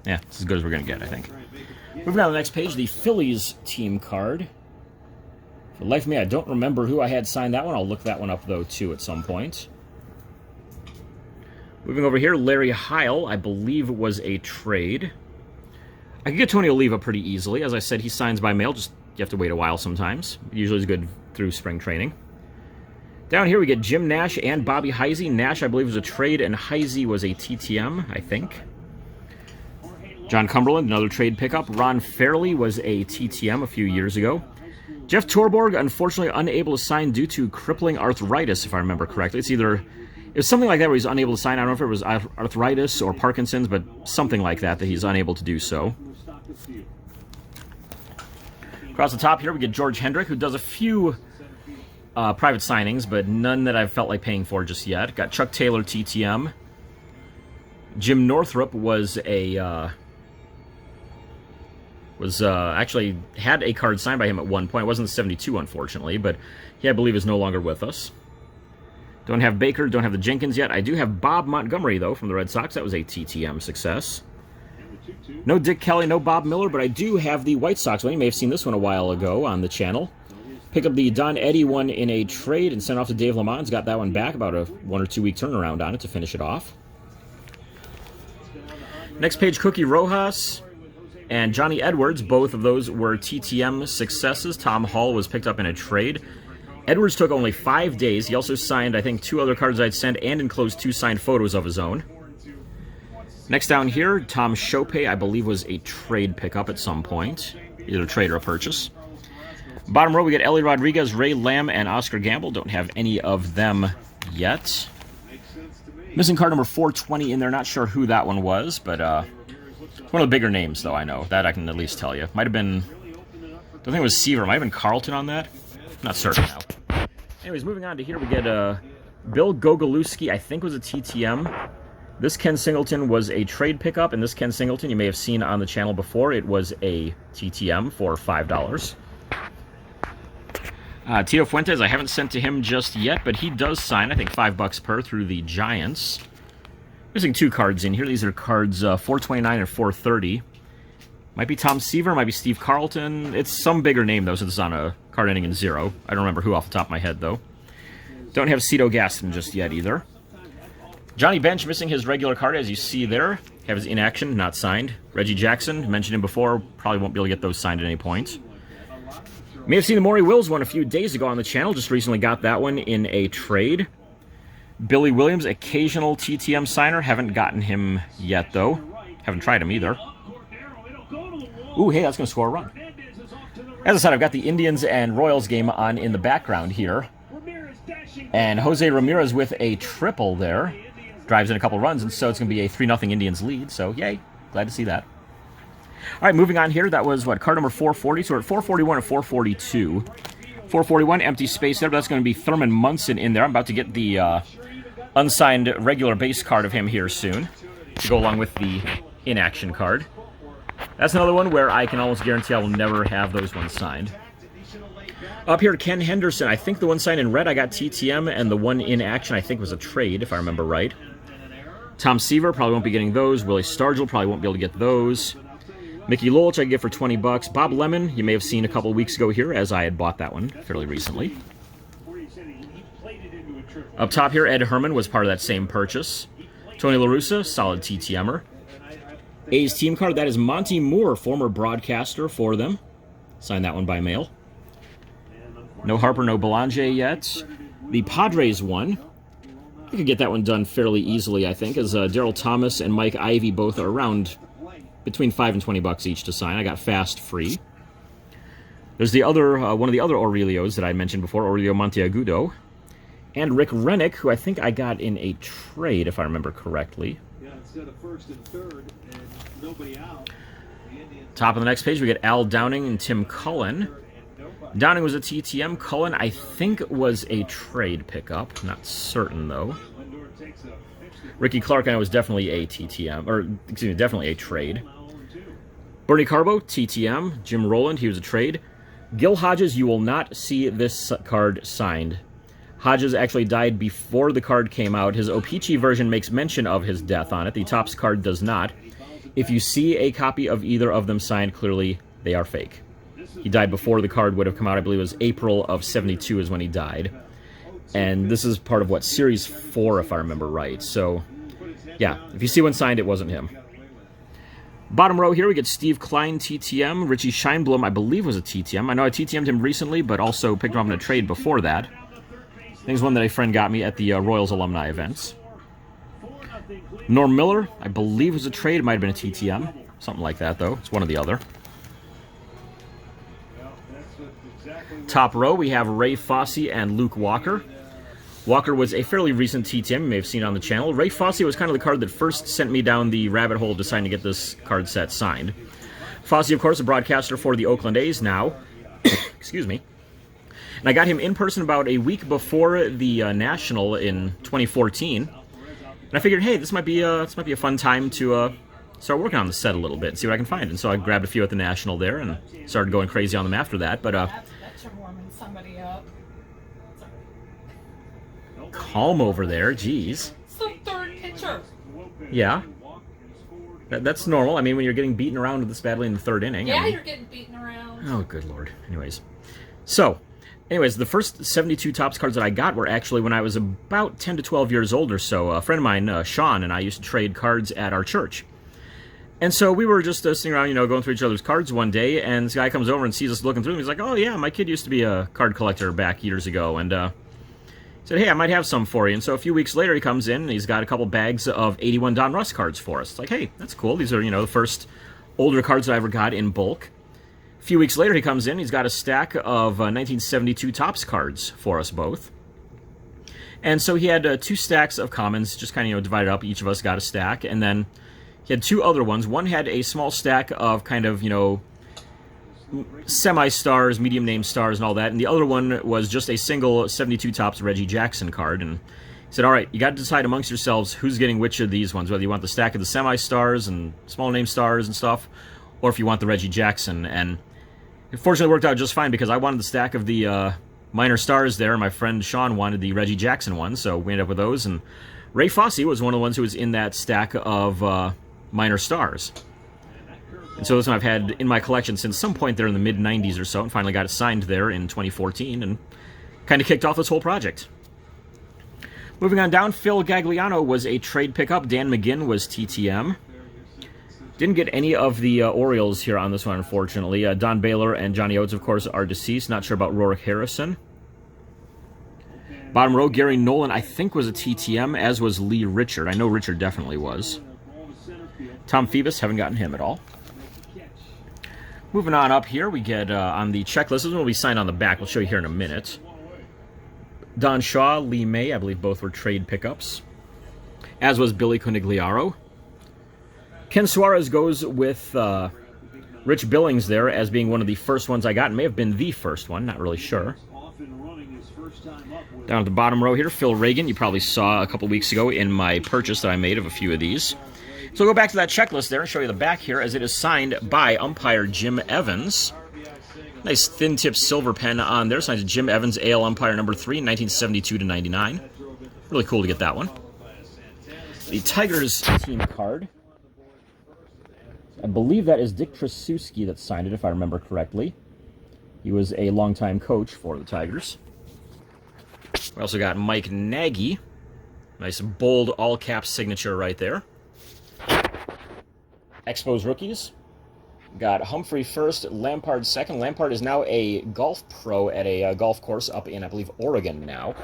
Yeah, it's as good as we're going to get, I think. Moving on to the next page, the Phillies team card. For the life of me, I don't remember who I had signed that one. I'll look that one up, though, too, at some point. Moving over here, Larry Heil, I believe was a trade. I could get Tony Oliva pretty easily. As I said, he signs by mail. Just you have to wait a while sometimes. Usually it's good through spring training. Down here we get Jim Nash and Bobby Heisey. Nash, I believe, was a trade, and Heisey was a TTM, I think. John Cumberland, another trade pickup. Ron Fairley was a TTM a few years ago. Jeff Torborg, unfortunately unable to sign due to crippling arthritis, if I remember correctly. It was something like that where he's unable to sign. I don't know if it was arthritis or Parkinson's, but something like that he's unable to do so. Across the top here, we get George Hendrick, who does a few private signings, but none that I've felt like paying for just yet. Got Chuck Taylor, TTM. Jim Northrup was actually had a card signed by him at one point. It wasn't the 72, unfortunately, but he, I believe, is no longer with us. Don't have Becker, don't have the Jenkins yet. I do have Bob Montgomery, though, from the Red Sox. That was a TTM success. No Dick Kelly, no Bob Miller, but I do have the White Sox one. You may have seen this one a while ago on the channel. Picked up the Don Eddy one in a trade and sent off to Dave Lamont. Got that one back, about a 1 or 2 week turnaround on it to finish it off. Next page, Cookie Rojas and Johnny Edwards. Both of those were TTM successes. Tom Hall was picked up in a trade. Edwards took only 5 days. He also signed, I think, 2 other cards I'd sent and enclosed 2 signed photos of his own. Next down here, Tom Chopay, I believe, was a trade pickup at some point. Either a trade or a purchase. Bottom row, we get Ellie Rodriguez, Ray Lamb, and Oscar Gamble. Don't have any of them yet. Missing card number 420 in there. Not sure who that one was, but it's one of the bigger names, though, I know. That I can at least tell you. Might have been, I don't think it was Seaver. Might have been Carlton on that. Not certain now. Anyways, moving on to here, we get Bill Gogolewski, I think was a TTM. This Ken Singleton was a trade pickup, and this Ken Singleton you may have seen on the channel before. It was a TTM for $5. Tito Fuentes, I haven't sent to him just yet, but he does sign, I think, $5 per through the Giants. Missing 2 cards in here. These are cards 429 and 430. Might be Tom Seaver, might be Steve Carlton. It's some bigger name, though, since it's on a card ending in 0. I don't remember who off the top of my head, though. Don't have Cito Gaston just yet, either. Johnny Bench, missing his regular card, as you see there. Have his inaction, not signed. Reggie Jackson, mentioned him before. Probably won't be able to get those signed at any point. May have seen the Maury Wills one a few days ago on the channel. Just recently got that one in a trade. Billy Williams, occasional TTM signer. Haven't gotten him yet, though. Haven't tried him either. Ooh, hey, that's going to score a run. As I said, I've got the Indians and Royals game on in the background here. And Jose Ramirez with a triple there. Drives in a couple runs, and so it's going to be a 3-0 Indians lead. So, yay. Glad to see that. All right, moving on here. That was, what, card number 440? So we're at 441 and 442. 441, empty space there. But that's going to be Thurman Munson in there. I'm about to get the unsigned regular base card of him here soon to go along with the inaction card. That's another one where I can almost guarantee I will never have those ones signed. Up here, Ken Henderson. I think the one signed in red I got TTM, and the one in action I think was a trade, if I remember right. Tom Seaver, probably won't be getting those. Willie Stargell, probably won't be able to get those. Mickey Lolich, I can get for 20 bucks. Bob Lemon, you may have seen a couple weeks ago here, as I had bought that one fairly recently. Up top here, Ed Herman was part of that same purchase. Tony La Russa, solid TTMer. A's team card, that is Monty Moore, former broadcaster for them. Signed that one by mail. No Harper, no Belanger yet. The Padres one, I could get that one done fairly easily, I think, as Daryl Thomas and Mike Ivey both are around between 5 and 20 bucks each to sign. I got fast free. There's the other one of the other Aurelios that I mentioned before, Aurelio Monteagudo. And Rick Rennick, who I think I got in a trade, if I remember correctly. Yeah, instead of first and third, and nobody out. Top of the next page, we get Al Downing and Tim Cullen. Downing was a TTM. Cullen, I think, was a trade pickup. Not certain, though. Ricky Clark, I know, was definitely a TTM. Or, excuse me, definitely a trade. Bernie Carbo, TTM. Jim Rowland, he was a trade. Gil Hodges, you will not see this card signed. Hodges actually died before the card came out. His O-Pee-Chee version makes mention of his death on it. The Topps card does not. If you see a copy of either of them signed, clearly they are fake. He died before the card would have come out. I believe it was April of '72 is when he died. And this is part of, what, Series 4, if I remember right. So, yeah, if you see one signed, it wasn't him. Bottom row here, we get Steve Klein, TTM. Richie Scheinblum, I believe, was a TTM. I know I TTM'd him recently, but also picked him up in a trade before that. I think it's one that a friend got me at the Royals alumni events. Norm Miller, I believe, was a trade. It might have been a TTM. Something like that, though. It's one or the other. Top row, we have Ray Fosse and Luke Walker. Walker was a fairly recent TTM, you may have seen on the channel. Ray Fosse was kind of the card that first sent me down the rabbit hole deciding to get this card set signed. Fosse, of course, a broadcaster for the Oakland A's now. Excuse me. And I got him in person about a week before the National in 2014. And I figured, hey, this might be a fun time to start working on the set a little bit and see what I can find. And so I grabbed a few at the National there and started going crazy on them after that. But You're warming somebody up. Calm over there, jeez. It's the third pitcher. Yeah. That's normal. I mean, when you're getting beaten around this badly in the third inning. Yeah, I mean, you're getting beaten around. Oh, good lord. Anyways. The first 72 Topps cards that I got were actually when I was about 10 to 12 years old or so. A friend of mine, Sean, and I used to trade cards at our church. And so we were just sitting around, going through each other's cards one day, and this guy comes over and sees us looking through them. He's like, oh, yeah, my kid used to be a card collector back years ago, and he said, hey, I might have some for you. And so a few weeks later, he comes in, and he's got a couple bags of 81 Don Russ cards for us. It's like, hey, that's cool. These are, the first older cards that I ever got in bulk. A few weeks later, he comes in, he's got a stack of 1972 Topps cards for us both. And so he had 2 stacks of commons, just kind of, divided up. Each of us got a stack, and then he had 2 other ones. One had a small stack of kind of, semi-stars, medium-name stars, and all that. And the other one was just a single 72 Topps Reggie Jackson card. And he said, all right, you got to decide amongst yourselves who's getting which of these ones, whether you want the stack of the semi-stars and small-name stars and stuff, or if you want the Reggie Jackson. And it fortunately worked out just fine because I wanted the stack of the minor stars there, and my friend Sean wanted the Reggie Jackson one, so we ended up with those. And Ray Fosse was one of the ones who was in that stack of minor stars. And so this one I've had in my collection since some point there in the mid-90s or so, and finally got it signed there in 2014, and kind of kicked off this whole project. Moving on down, Phil Gagliano was a trade pickup. Dan McGinn was TTM. Didn't get any of the Orioles here on this one, unfortunately. Don Baylor and Johnny Oates, of course, are deceased. Not sure about Rorik Harrison. Bottom row, Gary Nolan, I think, was a TTM, as was Lee Richard. I know Richard definitely was. Tom Phoebus, haven't gotten him at all. Moving on up here, we get on the checklist. This one will be signed on the back. We'll show you here in a minute. Don Shaw, Lee May, I believe both were trade pickups, as was Billy Conigliaro. Ken Suarez goes with Rich Billings there as being one of the first ones I got. It may have been the first one, not really sure. Down at the bottom row here, Phil Reagan, you probably saw a couple weeks ago in my purchase that I made of a few of these. So we'll go back to that checklist there and show you the back here, as it is signed by umpire Jim Evans. Nice thin tip silver pen on there, signed to Jim Evans, AL umpire number 3, 1972-99. Really cool to get that one. The Tigers team card. I believe that is Dick Trasuski that signed it, if I remember correctly. He was a longtime coach for the Tigers. We also got Mike Nagy. Nice bold all-caps signature right there. Expos rookies. Got Humphrey first, Lampard second. Lampard is now a golf pro at a golf course up in, I believe, Oregon now.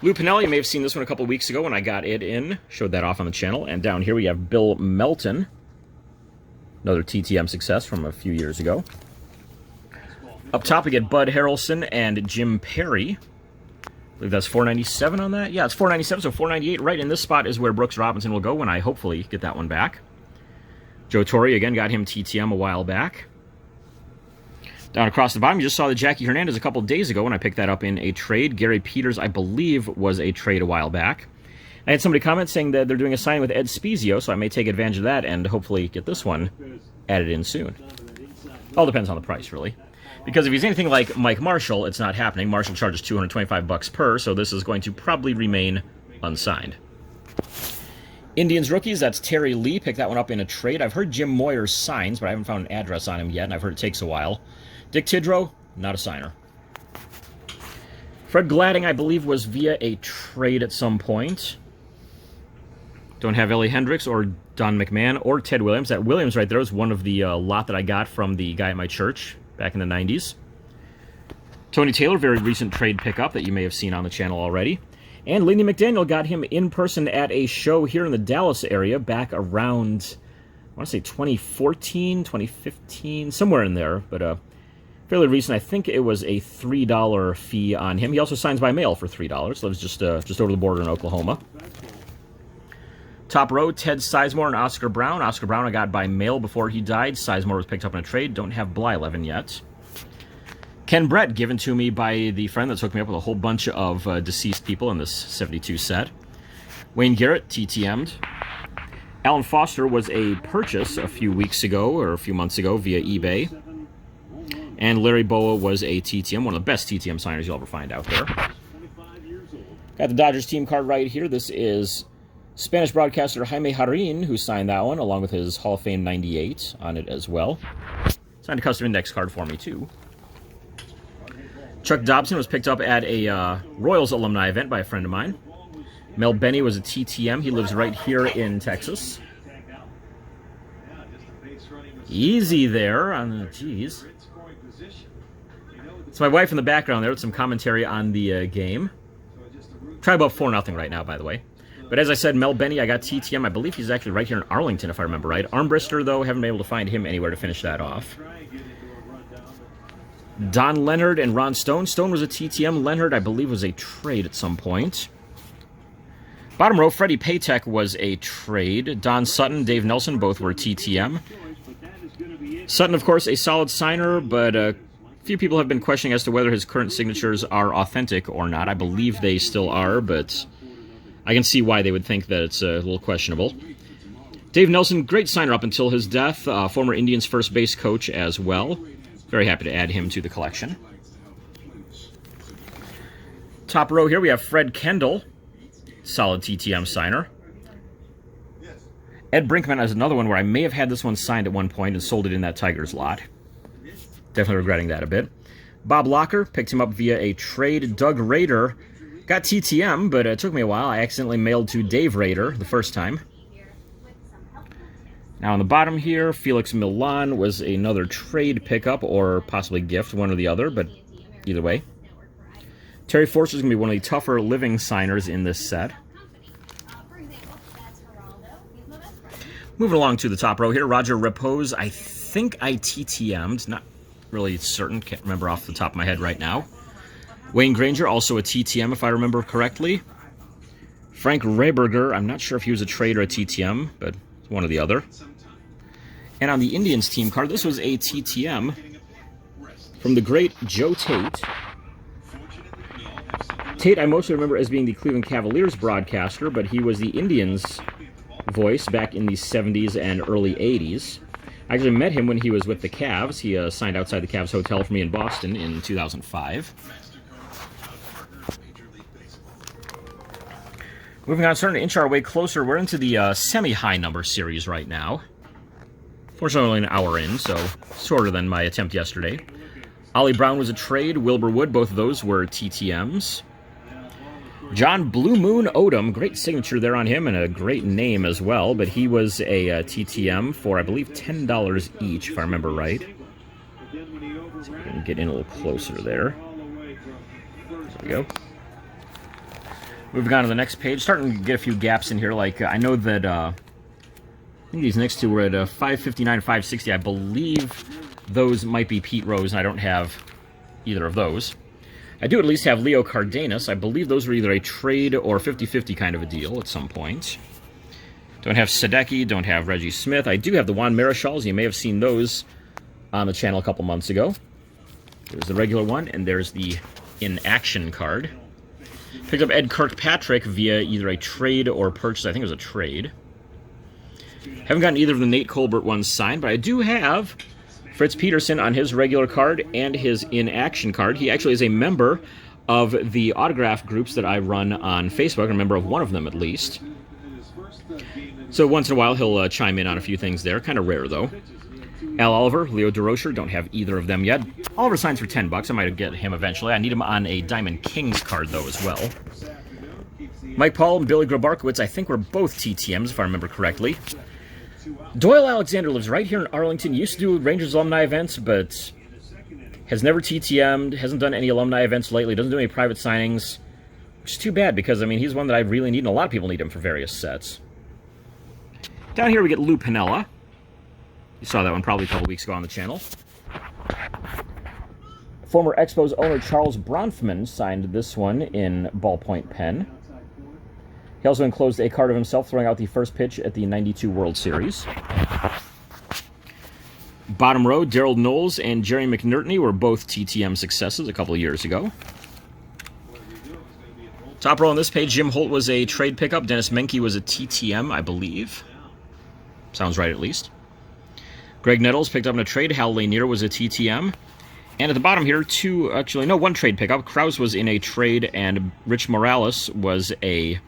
Lou Piniella, you may have seen this one a couple weeks ago when I got it in. Showed that off on the channel. And down here we have Bill Melton. Another TTM success from a few years ago. Up top we get Bud Harrelson and Jim Perry. I believe that's $4.97 on that. Yeah, it's $4.97, so $4.98. Right in this spot is where Brooks Robinson will go when I hopefully get that one back. Joe Torrey, again, got him TTM a while back. Down across the bottom, you just saw the Jackie Hernandez a couple days ago when I picked that up in a trade. Gary Peters, I believe, was a trade a while back. I had somebody comment saying that they're doing a signing with Ed Spezio, so I may take advantage of that and hopefully get this one added in soon. All depends on the price, really. Because if he's anything like Mike Marshall, it's not happening. Marshall charges $225 per, so this is going to probably remain unsigned. Indians rookies, that's Terry Lee. Picked that one up in a trade. I've heard Jim Moyer signs, but I haven't found an address on him yet, and I've heard it takes a while. Dick Tidrow, not a signer. Fred Gladding, I believe, was via a trade at some point. Don't have Ellie Hendricks or Don McMahon or Ted Williams. That Williams right there was one of the lot that I got from the guy at my church back in the 90s. Tony Taylor, very recent trade pickup that you may have seen on the channel already. And Laney McDaniel, got him in person at a show here in the Dallas area back around, I want to say 2014, 2015, somewhere in there, but fairly recent. I think it was a $3 fee on him. He also signs by mail for $3. Lives just over the border in Oklahoma. Top row, Ted Sizemore and Oscar Brown. Oscar Brown I got by mail before he died. Sizemore was picked up in a trade. Don't have Blyleven yet. Ken Brett, given to me by the friend that's hooked me up with a whole bunch of deceased people in this 72 set. Wayne Garrett, TTM'd. Alan Foster was a purchase a few weeks ago, or a few months ago, via eBay. And Larry Boa was a TTM, one of the best TTM signers you'll ever find out there. Got the Dodgers team card right here. This is Spanish broadcaster Jaime Jarrín, who signed that one, along with his Hall of Fame 98 on it as well. Signed a custom index card for me, too. Chuck Dobson was picked up at a Royals alumni event by a friend of mine. Mel Benny was a TTM. He lives right here in Texas. Easy there on the G's. It's my wife in the background there with some commentary on the game. Try about 4-0 right now, by the way. But as I said, Mel Benny, I got TTM. I believe he's actually right here in Arlington, if I remember right. Armbrister, though, haven't been able to find him anywhere to finish that off. Don Leonard and Ron Stone. Stone was a TTM. Leonard, I believe, was a trade at some point. Bottom row, Freddie Paytek was a trade. Don Sutton, Dave Nelson, both were TTM. Sutton, of course, a solid signer, but a few people have been questioning as to whether his current signatures are authentic or not. I believe they still are, but I can see why they would think that it's a little questionable. Dave Nelson, great signer up until his death. Former Indians first base coach as well. Very happy to add him to the collection. Top row here, we have Fred Kendall. Solid TTM signer. Ed Brinkman is another one where I may have had this one signed at one point and sold it in that Tigers lot. Definitely regretting that a bit. Bob Locker, picked him up via a trade. Doug Rader, got TTM, but it took me a while. I accidentally mailed to Dave Rader the first time. Now on the bottom here, Felix Milan was another trade pickup, or possibly gift, one or the other, but either way. Terry Forster's going to be one of the tougher living signers in this set. Moving along to the top row here, Roger Repose. I think I TTM'd, not really certain, can't remember off the top of my head right now. Wayne Granger, also a TTM, if I remember correctly. Frank Rehberger, I'm not sure if he was a trade or a TTM, but one or the other. And on the Indians team card, this was a TTM from the great Joe Tate. Tate, I mostly remember as being the Cleveland Cavaliers broadcaster, but he was the Indians' voice back in the 70s and early 80s. I actually met him when he was with the Cavs. He signed outside the Cavs hotel for me in Boston in 2005. Moving on, starting to inch our way closer. We're into the semi-high number series right now. Fortunately, only an hour in, so shorter than my attempt yesterday. Ollie Brown was a trade. Wilbur Wood, both of those were TTMs. John Blue Moon Odom, great signature there on him and a great name as well, but he was a TTM for, I believe, $10 each, if I remember right. So we can get in a little closer there. There we go. Moving on to the next page, starting to get a few gaps in here. Like, I know that, I think these next two were at 559, 560. I believe those might be Pete Rose, and I don't have either of those. I do at least have Leo Cardenas. I believe those were either a trade or 50-50 kind of a deal at some point. Don't have Sadecki, don't have Reggie Smith. I do have the Juan Marichals. You may have seen those on the channel a couple months ago. There's the regular one, and there's the Inaction card. Picked up Ed Kirkpatrick via either a trade or purchase. I think it was a trade. Haven't gotten either of the Nate Colbert ones signed, but I do have Fritz Peterson on his regular card and his Inaction card. He actually is a member of the autograph groups that I run on Facebook, a member of one of them at least. So once in a while he'll chime in on a few things there. Kind of rare though. Al Oliver, Leo DeRocher, don't have either of them yet. Oliver signs for $10. I might get him eventually. I need him on a Diamond Kings card though as well. Mike Paul and Billy Grabarkowitz, I think were both TTMs if I remember correctly. Doyle Alexander lives right here in Arlington. Used to do Rangers alumni events, but has never TTM'd, hasn't done any alumni events lately, doesn't do any private signings, which is too bad because, I mean, he's one that I really need, and a lot of people need him for various sets. Down here we get Lou Piniella. You saw that one probably a couple weeks ago on the channel. Former Expos owner Charles Bronfman signed this one in ballpoint pen. He also enclosed a card of himself throwing out the first pitch at the 92 World Series. Bottom row, Darryl Knowles and Jerry McNertney were both TTM successes a couple of years ago. Top row on this page, Jim Holt was a trade pickup. Dennis Menke was a TTM, I believe. Sounds right, at least. Greg Nettles picked up in a trade. Hal Lanier was a TTM. And at the bottom here, one trade pickup. Krause was in a trade, and Rich Morales was a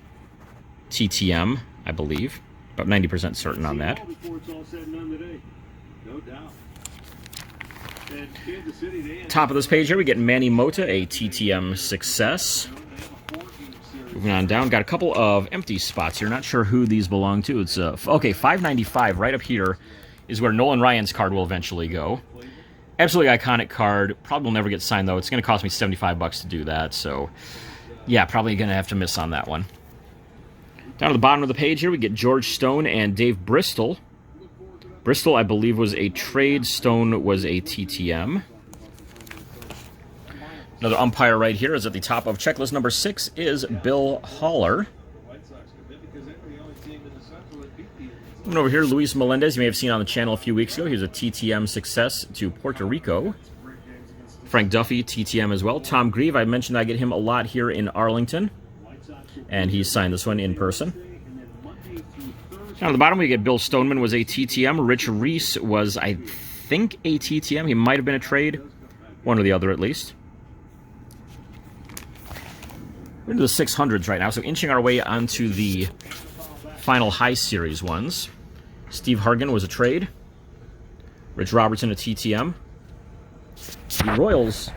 TTM, I believe. About 90% certain on that. Top of this page here, we get Manny Mota, a TTM success. Moving on down, got a couple of empty spots here. Not sure who these belong to. It's okay, 595 right up here is where Nolan Ryan's card will eventually go. Absolutely iconic card. Probably will never get signed, though. It's going to cost me $75 to do that, so yeah, probably going to have to miss on that one. Down to the bottom of the page here, we get George Stone and Dave Bristol. Bristol, I believe, was a trade. Stone was a TTM. Another umpire right here is at the top of checklist number 6 is Bill Haller. And over here, Luis Melendez, you may have seen on the channel a few weeks ago. He was a TTM success to Puerto Rico. Frank Duffy, TTM as well. Tom Grieve, I mentioned I get him a lot here in Arlington. And he signed this one in person. Down at the bottom, we get Bill Stoneman was a TTM. Rich Reese was, I think, a TTM. He might have been a trade. One or the other, at least. We're into the 600s right now, so inching our way onto the final high series ones. Steve Hargan was a trade. Rich Robertson, a TTM. The Royals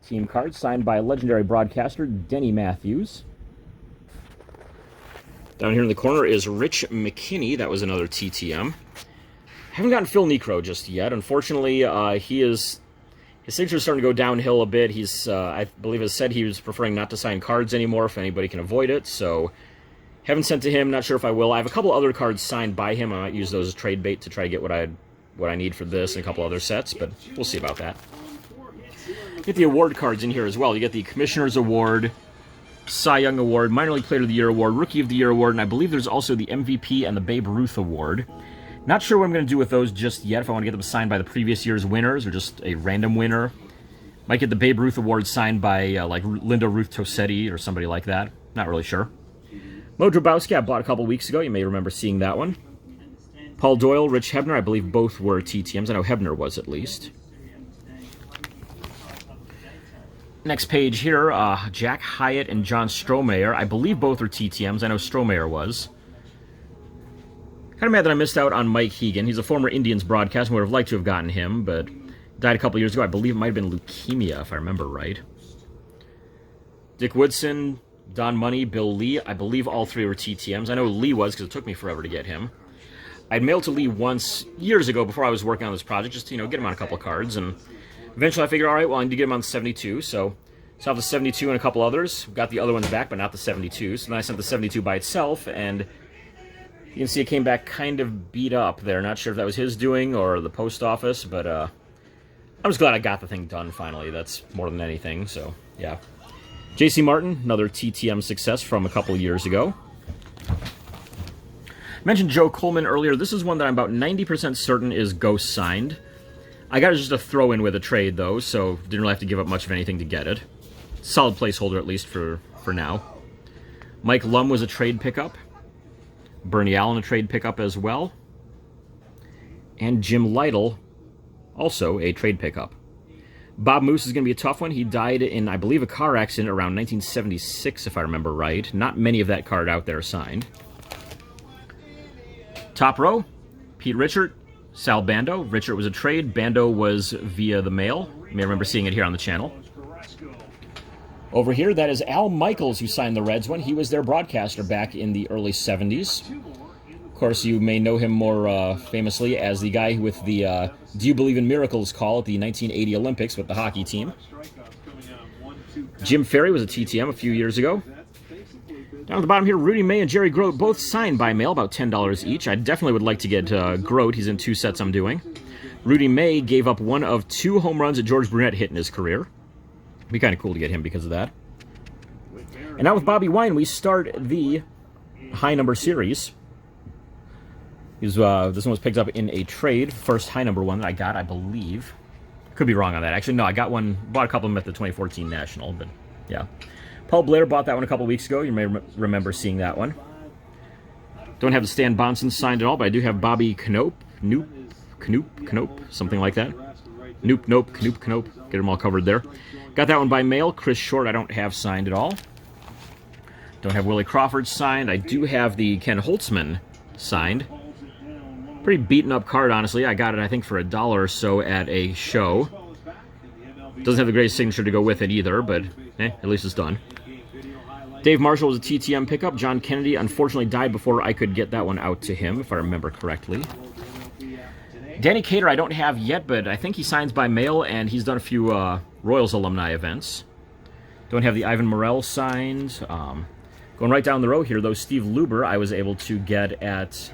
team card signed by legendary broadcaster Denny Matthews. Down here in the corner is Rich McKinney. That was another TTM. Haven't gotten Phil Niekro just yet. Unfortunately, his signature's starting to go downhill a bit. He's, I believe, has said he was preferring not to sign cards anymore if anybody can avoid it. So, haven't sent to him. Not sure if I will. I have a couple other cards signed by him. I might use those as trade bait to try to get what I need for this and a couple other sets, but we'll see about that. Get the award cards in here as well. You get the Commissioner's Award, Cy Young Award, Minor League Player of the Year Award, Rookie of the Year Award, and I believe there's also the MVP and the Babe Ruth Award. Not sure what I'm going to do with those just yet, if I want to get them signed by the previous year's winners or just a random winner. Might get the Babe Ruth Award signed by like Linda Ruth Tossetti or somebody like that. Not really sure. Mo Drabowski, I bought a couple weeks ago. You may remember seeing that one. Paul Doyle, Rich Hebner, I believe both were TTMs. I know Hebner was at least. Next page here, Jack Hyatt and John Strohmeyer. I believe both are TTMs. I know Strohmeyer was. Kind of mad that I missed out on Mike Hegan. He's a former Indians broadcaster. Would have liked to have gotten him, but died a couple years ago. I believe it might have been leukemia, if I remember right. Dick Woodson, Don Money, Bill Lee. I believe all three were TTMs. I know Lee was because it took me forever to get him. I'd mailed to Lee once years ago before I was working on this project, just to, get him on a couple of cards. And eventually I figured, all right, well, I need to get him on the 72. So I have the 72 and a couple others. Got the other ones back, but not the 72. So then I sent the 72 by itself, and you can see it came back kind of beat up there. Not sure if that was his doing or the post office, but I'm just glad I got the thing done finally. That's more than anything, so yeah. J.C. Martin, another TTM success from a couple years ago. Mentioned Joe Coleman earlier. This is one that I'm about 90% certain is ghost signed. I got it just a throw in with a trade, though, so didn't really have to give up much of anything to get it. Solid placeholder, at least for now. Mike Lum was a trade pickup. Bernie Allen, a trade pickup as well. And Jim Lytle, also a trade pickup. Bob Moose is going to be a tough one. He died in, I believe, a car accident around 1976, if I remember right. Not many of that card out there signed. Top row, Pete Richard, Sal Bando. Richard was a trade. Bando was via the mail. You may remember seeing it here on the channel. Over here, that is Al Michaels who signed the Reds one. He was their broadcaster back in the early 70s. Of course, you may know him more famously as the guy with the Do You Believe in Miracles call at the 1980 Olympics with the hockey team. Jim Ferry was a TTM a few years ago. Down at the bottom here, Rudy May and Jerry Grote, both signed by mail, about $10 each. I definitely would like to get Grote. He's in 2 sets I'm doing. Rudy May gave up one of 2 home runs that George Brunette hit in his career. Be kind of cool to get him because of that. And now with Bobby Wine, we start the high number series. This one was picked up in a trade. First high number one that I got, I believe. Could be wrong on that. Actually, no, I got one, bought a couple of them at the 2014 National, but yeah. Paul Blair bought that one a couple weeks ago. You may remember seeing that one. Don't have the Stan Bonson signed at all, but I do have Bobby Knope, something like that. Knope. Get them all covered there. Got that one by mail. Chris Short I don't have signed at all. Don't have Willie Crawford signed. I do have the Ken Holtzman signed. Pretty beaten up card, honestly. I got it, I think, for $1 or so at a show. Doesn't have the greatest signature to go with it either, but at least it's done. Dave Marshall was a TTM pickup. John Kennedy, unfortunately, died before I could get that one out to him, if I remember correctly. Danny Cater I don't have yet, but I think he signs by mail, and he's done a few Royals alumni events. Don't have the Ivan Morel signed. Going right down the row here, though, Steve Luber I was able to get at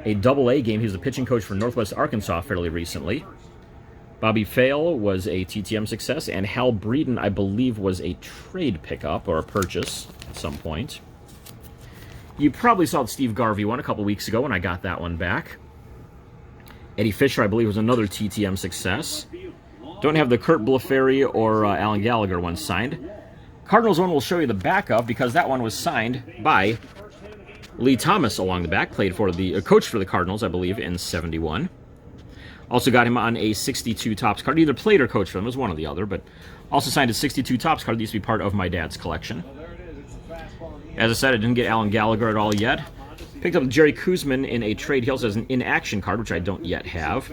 a AA game. He was the pitching coach for Northwest Arkansas fairly recently. Bobby Fail was a TTM success, and Hal Breeden, I believe, was a trade pickup or a purchase at some point. You probably saw the Steve Garvey one a couple weeks ago when I got that one back. Eddie Fisher, I believe, was another TTM success. Don't have the Kurt Blefary or Alan Gallagher one signed. Cardinals one will show you the backup because that one was signed by Lee Thomas along the back. Played for the coach for the Cardinals, I believe, in '71. Also got him on a 62 Topps card. Either played or coached for him. It was one or the other, but also signed a 62 Topps card that used to be part of my dad's collection. As I said, I didn't get Alan Gallagher at all yet. Picked up Jerry Kuzman in a trade. He also has an Inaction card, which I don't yet have.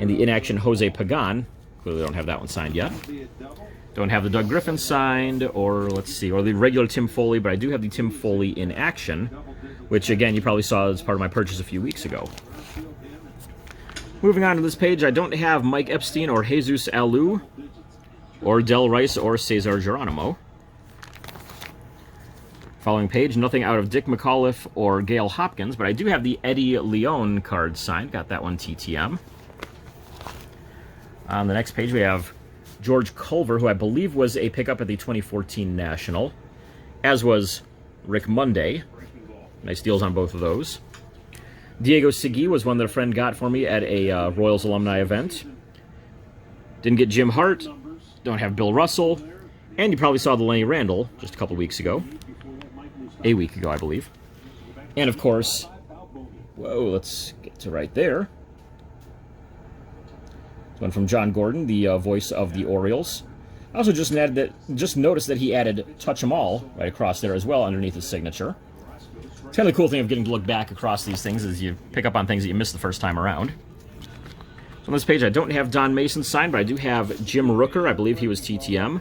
And the Inaction Jose Pagan. Clearly don't have that one signed yet. Don't have the Doug Griffin signed, or let's see, or the regular Tim Foley, but I do have the Tim Foley in action, which again you probably saw as part of my purchase a few weeks ago. Moving on to this page, I don't have Mike Epstein or Jesus Alou, or Del Rice or Cesar Geronimo. Following page, nothing out of Dick McAuliffe or Gail Hopkins, but I do have the Eddie Leone card signed. Got that one TTM. On the next page, we have George Culver, who I believe was a pickup at the 2014 National, as was Rick Monday. Nice deals on both of those. Diego Segui was one that a friend got for me at a Royals alumni event. Didn't get Jim Hart. Don't have Bill Russell. And you probably saw the Lenny Randall just a couple weeks ago. A week ago, I believe. And of course, whoa, let's get to right there. One from John Gordon, the voice of the Orioles. I also just noticed that he added "Touch 'em all" right across there as well underneath his signature. It's kind of the cool thing of getting to look back across these things is you pick up on things that you missed the first time around. So on this page, I don't have Don Mason signed, but I do have Jim Rooker. I believe he was TTM.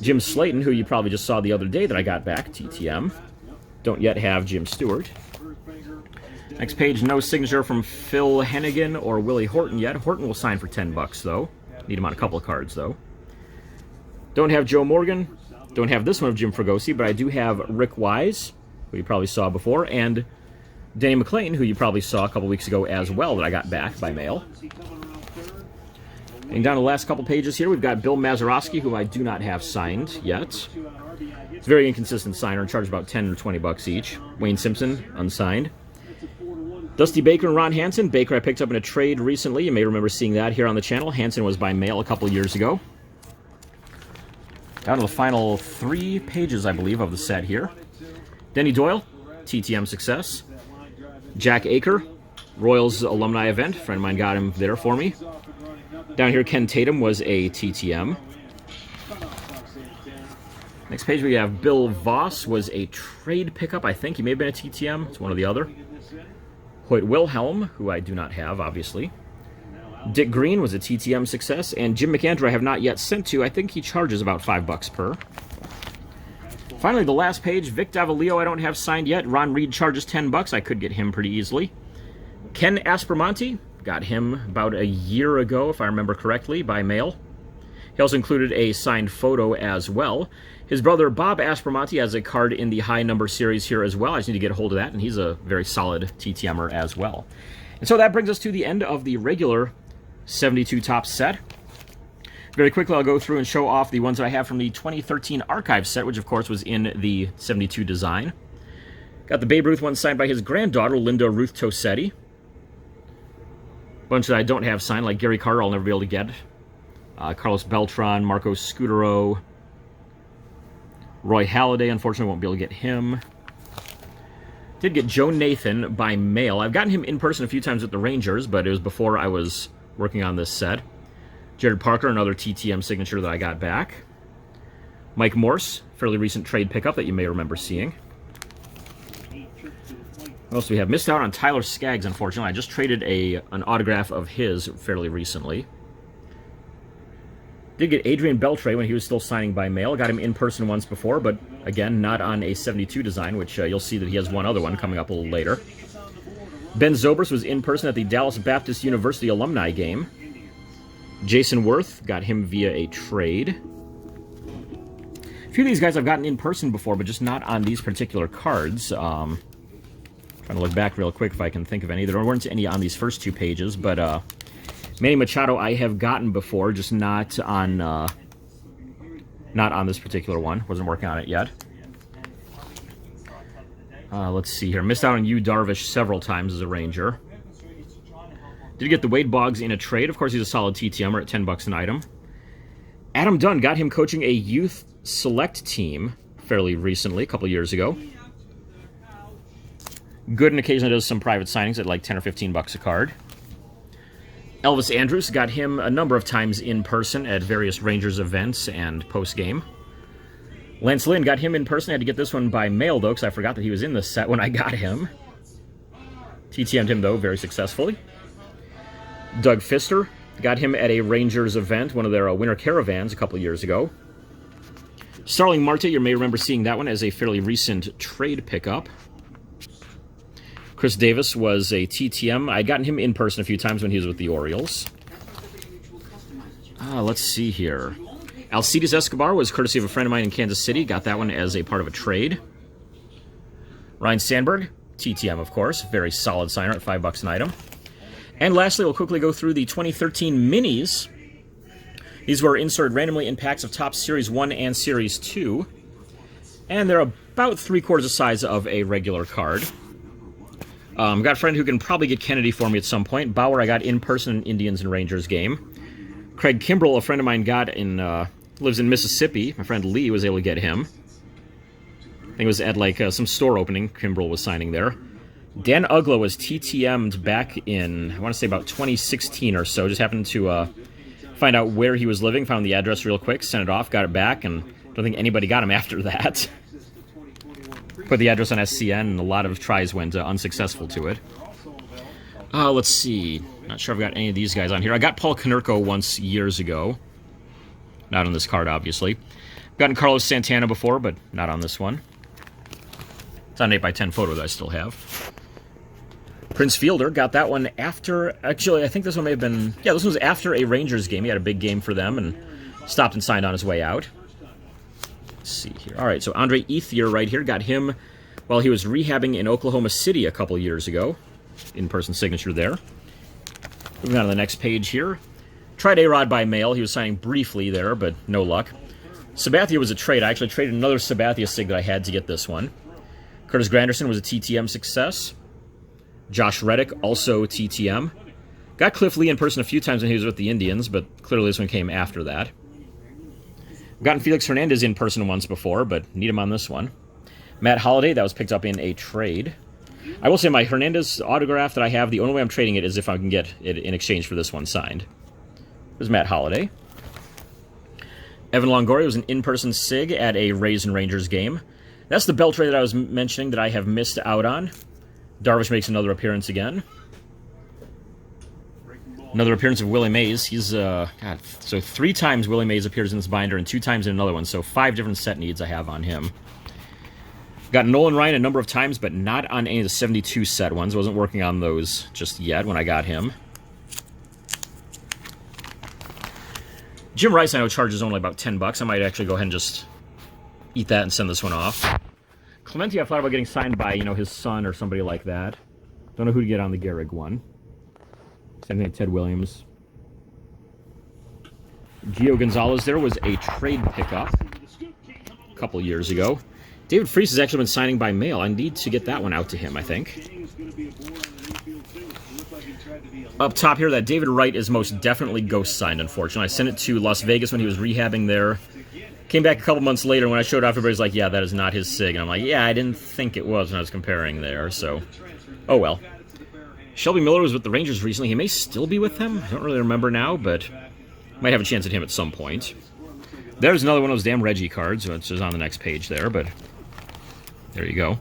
Jim Slayton, who you probably just saw the other day that I got back, TTM. Don't yet have Jim Stewart. Next page, no signature from Phil Hennigan or Willie Horton yet. Horton will sign for $10 though. Need him on a couple of cards though. Don't have Joe Morgan. Don't have this one of Jim Fregosi, but I do have Rick Weiss, who you probably saw before, and Danny McLean, who you probably saw a couple weeks ago as well that I got back by mail. And down to the last couple pages here, we've got Bill Mazeroski, who I do not have signed yet. It's a very inconsistent signer and charged about $10 or $20 each. Wayne Simpson, unsigned. Dusty Baker and Ron Hansen. Baker I picked up in a trade recently. You may remember seeing that here on the channel. Hansen was by mail a couple years ago. Down to the final 3 pages, I believe, of the set here. Denny Doyle, TTM success. Jack Aker, Royals alumni event. A friend of mine got him there for me. Down here, Ken Tatum was a TTM. Next page, we have Bill Voss was a trade pickup. I think he may have been a TTM. It's one or the other. Hoyt Wilhelm, who I do not have, obviously. Dick Green was a TTM success. And Jim McAndrew I have not yet sent to. I think he charges about $5 per. Finally, the last page, Vic Davalillo I don't have signed yet. Ron Reed charges $10. I could get him pretty easily. Ken Aspromonte, got him about a year ago, if I remember correctly, by mail. He also included a signed photo as well. His brother Bob Aspromonte has a card in the high number series here as well. I just need to get a hold of that, and he's a very solid TTMer as well. And so that brings us to the end of the regular 72 top set. Very quickly, I'll go through and show off the ones that I have from the 2013 archive set, which of course was in the 72 design. Got the Babe Ruth one signed by his granddaughter, Linda Ruth Tosetti. Bunch that I don't have signed, like Gary Carter, I'll never be able to get. Carlos Beltran, Marco Scutero, Roy Halladay, unfortunately won't be able to get him. Did get Joe Nathan by mail. I've gotten him in person a few times at the Rangers, but it was before I was working on this set. Jared Parker, another TTM signature that I got back. Mike Morse, fairly recent trade pickup that you may remember seeing. What else do we have? Missed out on Tyler Skaggs, unfortunately. I just traded an autograph of his fairly recently. Did get Adrian Beltre when he was still signing by mail. Got him in person once before, but again, not on a 72 design, which you'll see that he has one other one coming up a little later. Ben Zobrist was in person at the Dallas Baptist University alumni game. Jason Worth, got him via a trade. A few of these guys I've gotten in person before, but just not on these particular cards. Trying to look back real quick if I can think of any. There weren't any on these first 2 pages, but Manny Machado I have gotten before, just not on this particular one. Wasn't working on it yet. Let's see here. Missed out on Yu Darvish several times as a Ranger. Did get the Wade Boggs in a trade. Of course, he's a solid TTMer at $10 an item. Adam Dunn got him coaching a youth select team fairly recently, a couple years ago. Good and occasionally does some private signings at like $10 or $15 a card. Elvis Andrus got him a number of times in person at various Rangers events and post-game. Lance Lynn got him in person. I had to get this one by mail, though, because I forgot that he was in the set when I got him. TTM'd him, though, very successfully. Doug Fister got him at a Rangers event, one of their winter caravans a couple years ago. Starling Marte, you may remember seeing that one as a fairly recent trade pickup. Chris Davis was a TTM. I'd gotten him in person a few times when he was with the Orioles. Let's see here. Alcides Escobar was courtesy of a friend of mine in Kansas City. Got that one as a part of a trade. Ryan Sandberg, TTM, of course. Very solid signer at $5 an item. And lastly, we'll quickly go through the 2013 minis. These were inserted randomly in packs of Topps Series 1 and Series 2. And they're about 3/4 the size of a regular card. Got a friend who can probably get Kennedy for me at some point. Bauer I got in person in Indians and Rangers game. Craig Kimbrell, a friend of mine, got in, lives in Mississippi. My friend Lee was able to get him. I think it was at like some store opening. Kimbrell was signing there. Dan Ugla was TTM'd back in, I want to say about 2016 or so. Just happened to find out where he was living, found the address real quick, sent it off, got it back, and I don't think anybody got him after that. Put the address on SCN, and a lot of tries went unsuccessful to it. Let's see. Not sure I've got any of these guys on here. I got Paul Konerko once years ago. Not on this card, obviously. Gotten Carlos Santana before, but not on this one. It's on an 8x10 photo that I still have. Prince Fielder, got that one after... Actually, I think this one may have been... Yeah, this was after a Rangers game. He had a big game for them and stopped and signed on his way out. Let's see here. All right, so Andre Ethier right here. Got him while he was rehabbing in Oklahoma City a couple years ago. In-person signature there. Moving on to the next page here. Tried A-Rod by mail. He was signing briefly there, but no luck. Sabathia was a trade. I actually traded another Sabathia sig that I had to get this one. Curtis Granderson was a TTM success. Josh Reddick, also TTM. Got Cliff Lee in person a few times when he was with the Indians, but clearly this one came after that. Gotten Felix Hernandez in person once before, but need him on this one. Matt Holliday, that was picked up in a trade. I will say my Hernandez autograph that I have, the only way I'm trading it is if I can get it in exchange for this one signed. There's Matt Holliday. Evan Longoria was an in-person sig at a Rays and Rangers game. That's the Bell trade that I was mentioning that I have missed out on. Darvish makes another appearance again. Another appearance of Willie Mays. He's, God, so 3 times Willie Mays appears in this binder and 2 times in another one, so 5 different set needs I have on him. Got Nolan Ryan a number of times, but not on any of the 72 set ones. Wasn't working on those just yet when I got him. Jim Rice, I know, charges only about $10. I might actually go ahead and just eat that and send this one off. Clemente, I thought about getting signed by, you know, his son or somebody like that. Don't know who to get on the Gehrig one. Same thing with Ted Williams. Gio Gonzalez there was a trade pickup a couple years ago. David Freese has actually been signing by mail. I need to get that one out to him, I think. Up top here, that David Wright is most definitely ghost signed, unfortunately. I sent it to Las Vegas when he was rehabbing there. Came back a couple months later, when I showed off, everybody's like, yeah, that is not his sig. And I'm like, yeah, I didn't think it was when I was comparing there, so... Oh well. Shelby Miller was with the Rangers recently. He may still be with them. I don't really remember now, but might have a chance at him at some point. There's another one of those damn Reggie cards, which is on the next page there, but there you go.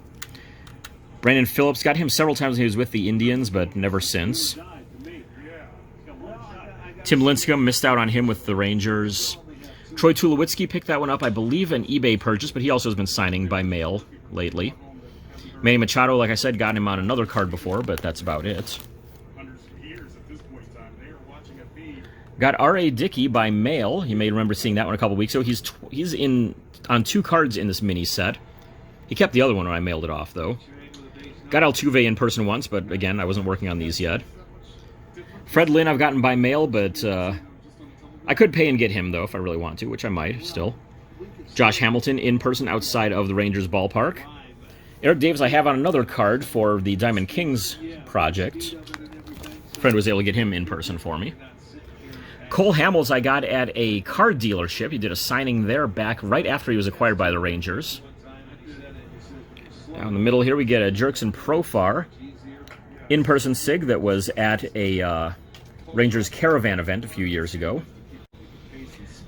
Brandon Phillips, got him several times when he was with the Indians, but never since. Tim Lincecum, missed out on him with the Rangers. Troy Tulowitzki picked that one up, I believe, an eBay purchase, but he also has been signing by mail lately. Manny Machado, like I said, got him on another card before, but that's about it. Got R.A. Dickey by mail. You may remember seeing that one a couple weeks ago. He's in on 2 cards in this mini set. He kept the other one when I mailed it off, though. Got Altuve in person once, but again, I wasn't working on these yet. Fred Lynn I've gotten by mail, but I could pay and get him, though, if I really want to, which I might, still. Josh Hamilton in person outside of the Rangers ballpark. Eric Davis I have on another card for the Diamond Kings project. Friend was able to get him in person for me. Cole Hamels I got at a card dealership. He did a signing there back right after he was acquired by the Rangers. Down the middle here we get a Jerkson Profar in-person sig that was at a Rangers Caravan event a few years ago.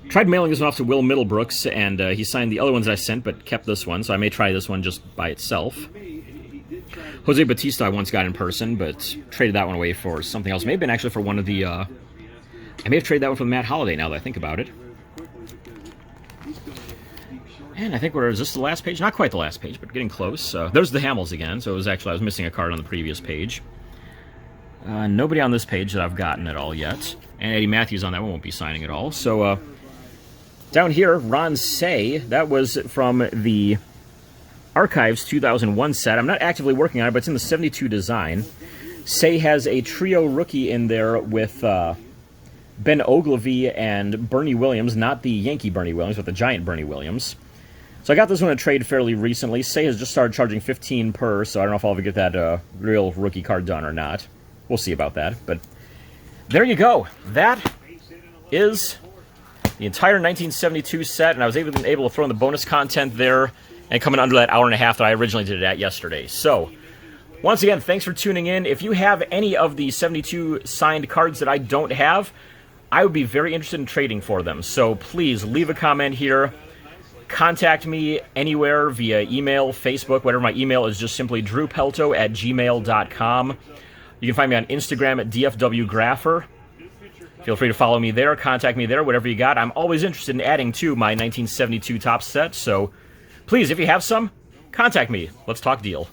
Tried mailing this one off to Will Middlebrooks, and he signed the other ones I sent, but kept this one, so I may try this one just by itself. Jose Bautista I once got in person, but traded that one away for something else. May have been actually for one of the... I may have traded that one for Matt Holliday now that I think about it. And I think is this the last page? Not quite the last page, but getting close. There's the Hamels again, so it was actually, I was missing a card on the previous page. Nobody on this page that I've gotten at all yet. And Eddie Matthews on that one won't be signing at all. So, down here, Ron Say, that was from the Archives 2001 set. I'm not actively working on it, but it's in the 72 design. Say has a trio rookie in there with Ben Ogilvy and Bernie Williams, not the Yankee Bernie Williams, but the Giant Bernie Williams. So I got this one in a trade fairly recently. Say has just started charging 15 per, so I don't know if I'll ever get that real rookie card done or not. We'll see about that. But there you go. That is the entire 1972 set, and I was able to throw in the bonus content there and coming under that hour and a half that I originally did it at yesterday. So, once again, thanks for tuning in. If you have any of the 72 signed cards that I don't have, I would be very interested in trading for them. So please leave a comment here. Contact me anywhere via email, Facebook, whatever. My email is just simply drewpelto@gmail.com. You can find me on Instagram at DFWGrapher. Feel free to follow me there, contact me there, whatever you got. I'm always interested in adding to my 1972 top set, so please, if you have some, contact me. Let's talk deal.